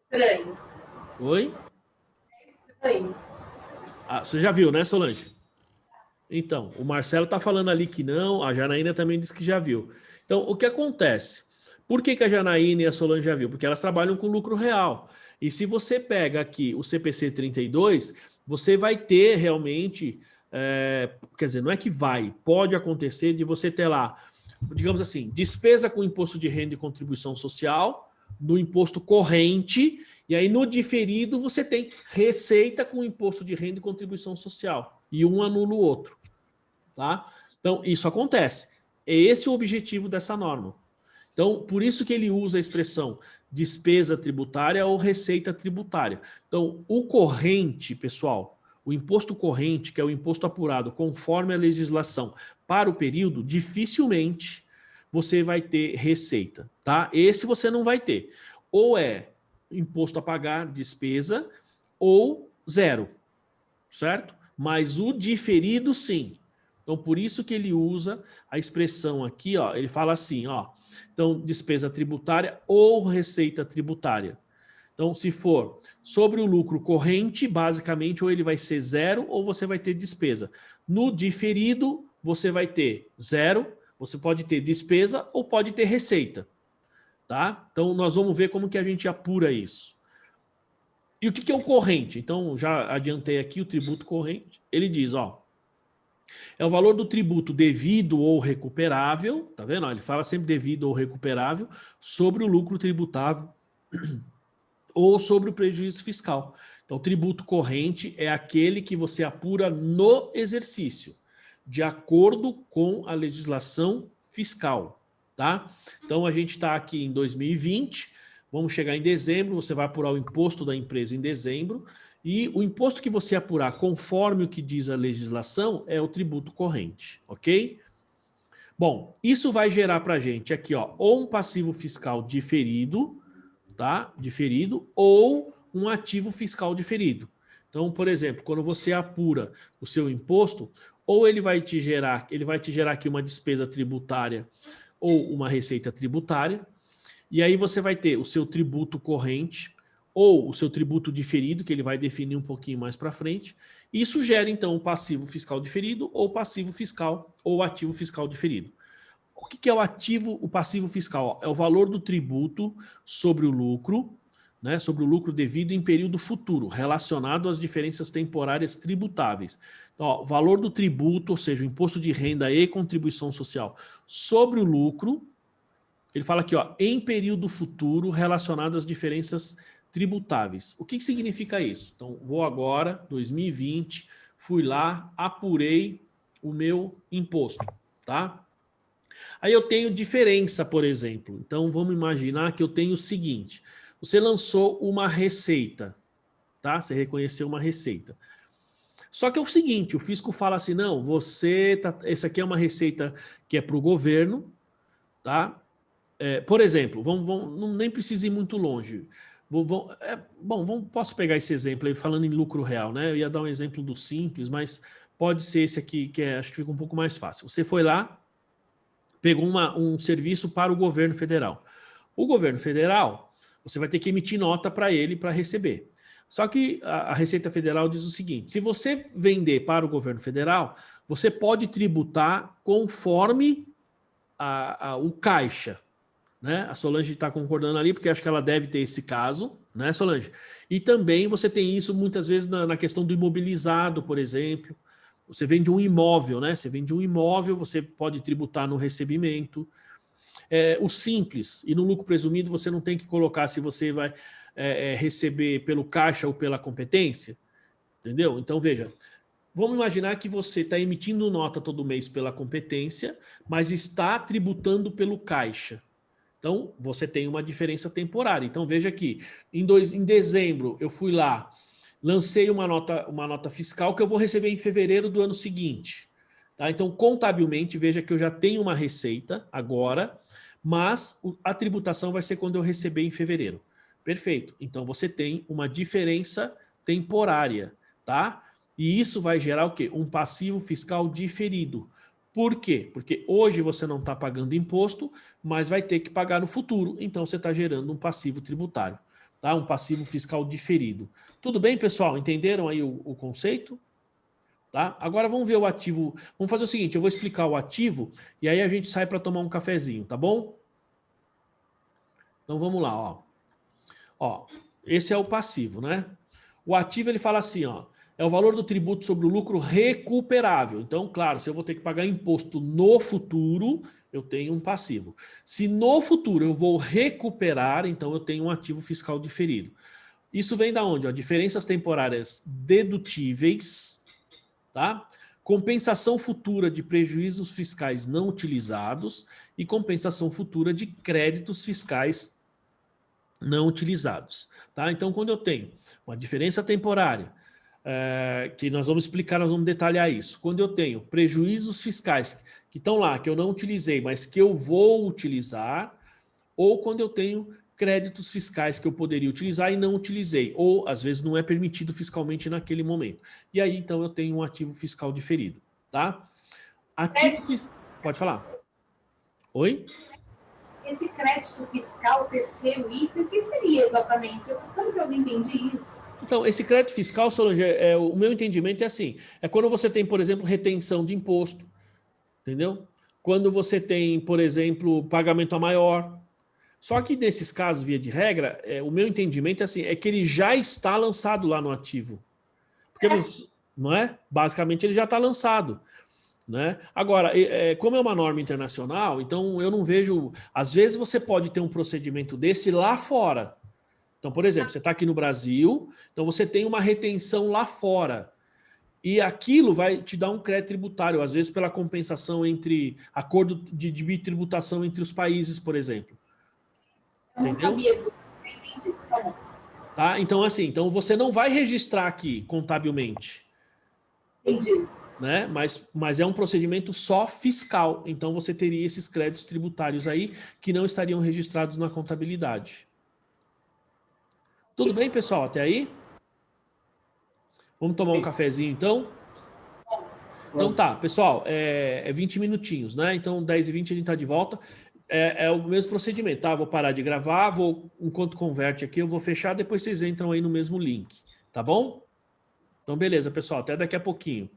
Estranho. Oi? Estranho. Ah, você já viu, né, Solange? Então, o Marcelo está falando ali que não, a Janaína também disse que já viu. Então, o que acontece? Por que a Janaína e a Solange já viu? Porque elas trabalham com lucro real. E se você pega aqui o CPC 32, você vai ter realmente, quer dizer, não é que vai, pode acontecer de você ter lá, digamos assim, despesa com imposto de renda e contribuição social, no imposto corrente, e aí no diferido você tem receita com imposto de renda e contribuição social, e um anula o outro. Tá? Então, isso acontece. É esse o objetivo dessa norma. Então, por isso que ele usa a expressão despesa tributária ou receita tributária. Então, o corrente, pessoal, o imposto corrente, que é o imposto apurado conforme a legislação para o período, dificilmente você vai ter receita, tá? Esse você não vai ter. Ou é imposto a pagar, despesa, ou zero, certo? Mas o diferido, sim. Então, por isso que ele usa a expressão aqui, ó, ele fala assim, ó, então, despesa tributária ou receita tributária. Então, se for sobre o lucro corrente, basicamente, ou ele vai ser zero ou você vai ter despesa. No diferido, você vai ter zero, você pode ter despesa ou pode ter receita. Tá? Então, nós vamos ver como que a gente apura isso. E o que é o corrente? Então, já adiantei aqui o tributo corrente. Ele diz, ó, é o valor do tributo devido ou recuperável, tá vendo? Ele fala sempre devido ou recuperável, sobre o lucro tributável ou sobre o prejuízo fiscal. Então, tributo corrente é aquele que você apura no exercício, de acordo com a legislação fiscal, tá? Então, a gente está aqui em 2020, vamos chegar em dezembro, você vai apurar o imposto da empresa em dezembro, e o imposto que você apurar conforme o que diz a legislação é o tributo corrente, ok? Bom, isso vai gerar para a gente aqui, ó, ou um passivo fiscal diferido, tá? Diferido, ou um ativo fiscal diferido. Então, por exemplo, quando você apura o seu imposto, ou ele vai te gerar aqui uma despesa tributária ou uma receita tributária, e aí você vai ter o seu tributo corrente, ou o seu tributo diferido, que ele vai definir um pouquinho mais para frente. Isso gera, então, o passivo fiscal diferido ou passivo fiscal ou ativo fiscal diferido. O que é o passivo fiscal? É o valor do tributo sobre o lucro, né, sobre o lucro devido em período futuro, relacionado às diferenças temporárias tributáveis. Então, ó, o valor do tributo, ou seja, o imposto de renda e contribuição social sobre o lucro, ele fala aqui, ó, em período futuro relacionado às diferenças tributáveis. O que significa isso? Então, vou agora, 2020, fui lá, apurei o meu imposto, tá? Aí eu tenho diferença, por exemplo. Então, vamos imaginar que eu tenho o seguinte. Você lançou uma receita, tá? Você reconheceu uma receita. Só que é o seguinte, o fisco fala assim, não, essa aqui é uma receita que é para o governo, tá? Por exemplo, nem precisa ir muito longe. Posso pegar esse exemplo aí, falando em lucro real, né? Eu ia dar um exemplo do simples, mas pode ser esse aqui, acho que fica um pouco mais fácil. Você foi lá, pegou um serviço para o governo federal. O governo federal, você vai ter que emitir nota para ele para receber. Só que a Receita Federal diz o seguinte, se você vender para o governo federal, você pode tributar conforme o caixa. Né? A Solange está concordando ali, porque acho que ela deve ter esse caso, né, Solange? E também você tem isso muitas vezes na questão do imobilizado, por exemplo. Você vende um imóvel, né? Você vende um imóvel, você pode tributar no recebimento. O simples e no lucro presumido você não tem que colocar se você vai receber pelo caixa ou pela competência, entendeu? Então, veja, vamos imaginar que você está emitindo nota todo mês pela competência, mas está tributando pelo caixa. Então, você tem uma diferença temporária. Então, veja aqui, em dezembro eu fui lá, lancei uma nota fiscal que eu vou receber em fevereiro do ano seguinte. Tá? Então, contabilmente, veja que eu já tenho uma receita agora, mas a tributação vai ser quando eu receber em fevereiro. Perfeito. Então você tem uma diferença temporária, tá? E isso vai gerar o quê? Um passivo fiscal diferido. Por quê? Porque hoje você não está pagando imposto, mas vai ter que pagar no futuro. Então você está gerando um passivo tributário, tá? Um passivo fiscal diferido. Tudo bem, pessoal? Entenderam aí o conceito? Tá? Agora vamos ver o ativo. Vamos fazer o seguinte, eu vou explicar o ativo e aí a gente sai para tomar um cafezinho, tá bom? Então vamos lá, ó. Ó, esse é o passivo, né? O ativo ele fala assim, ó, é o valor do tributo sobre o lucro recuperável. Então, claro, se eu vou ter que pagar imposto no futuro, eu tenho um passivo. Se no futuro eu vou recuperar, então eu tenho um ativo fiscal diferido. Isso vem da onde? Ó, diferenças temporárias dedutíveis, tá? Compensação futura de prejuízos fiscais não utilizados e compensação futura de créditos fiscais não utilizados. Tá? Então, quando eu tenho uma diferença temporária, que nós vamos explicar, nós vamos detalhar isso. Quando eu tenho prejuízos fiscais que estão lá, que eu não utilizei, mas que eu vou utilizar, ou quando eu tenho créditos fiscais que eu poderia utilizar e não utilizei, ou às vezes não é permitido fiscalmente naquele momento. E aí, então, eu tenho um ativo fiscal diferido. Tá? Pode falar. Oi? Esse crédito fiscal, terceiro item, o que seria exatamente? Eu sabe que eu não entendi isso. Então, esse crédito fiscal, Solange, o meu entendimento é assim, é quando você tem, por exemplo, retenção de imposto, entendeu? Quando você tem, por exemplo, pagamento a maior. Só que nesses casos, via de regra, o meu entendimento é assim, é que ele já está lançado lá no ativo. Porque, não é? Basicamente, ele já está lançado. Né? Agora, como é uma norma internacional, então eu não vejo... Às vezes você pode ter um procedimento desse lá fora. Então, por exemplo, você está aqui no Brasil, então você tem uma retenção lá fora. E aquilo vai te dar um crédito tributário, às vezes pela compensação entre... Acordo de bitributação entre os países, por exemplo. Eu não sabia. Tá? Então, assim, então você não vai registrar aqui contabilmente. Entendi. Né? Mas é um procedimento só fiscal. Então você teria esses créditos tributários aí que não estariam registrados na contabilidade. Tudo bem, pessoal? Até aí? Vamos tomar um cafezinho, então? Então tá, pessoal, é 20 minutinhos, né? Então 10h20 a gente tá de volta. É o mesmo procedimento, tá? Vou parar de gravar, enquanto converte aqui, eu vou fechar, depois vocês entram aí no mesmo link, tá bom? Então beleza, pessoal, até daqui a pouquinho.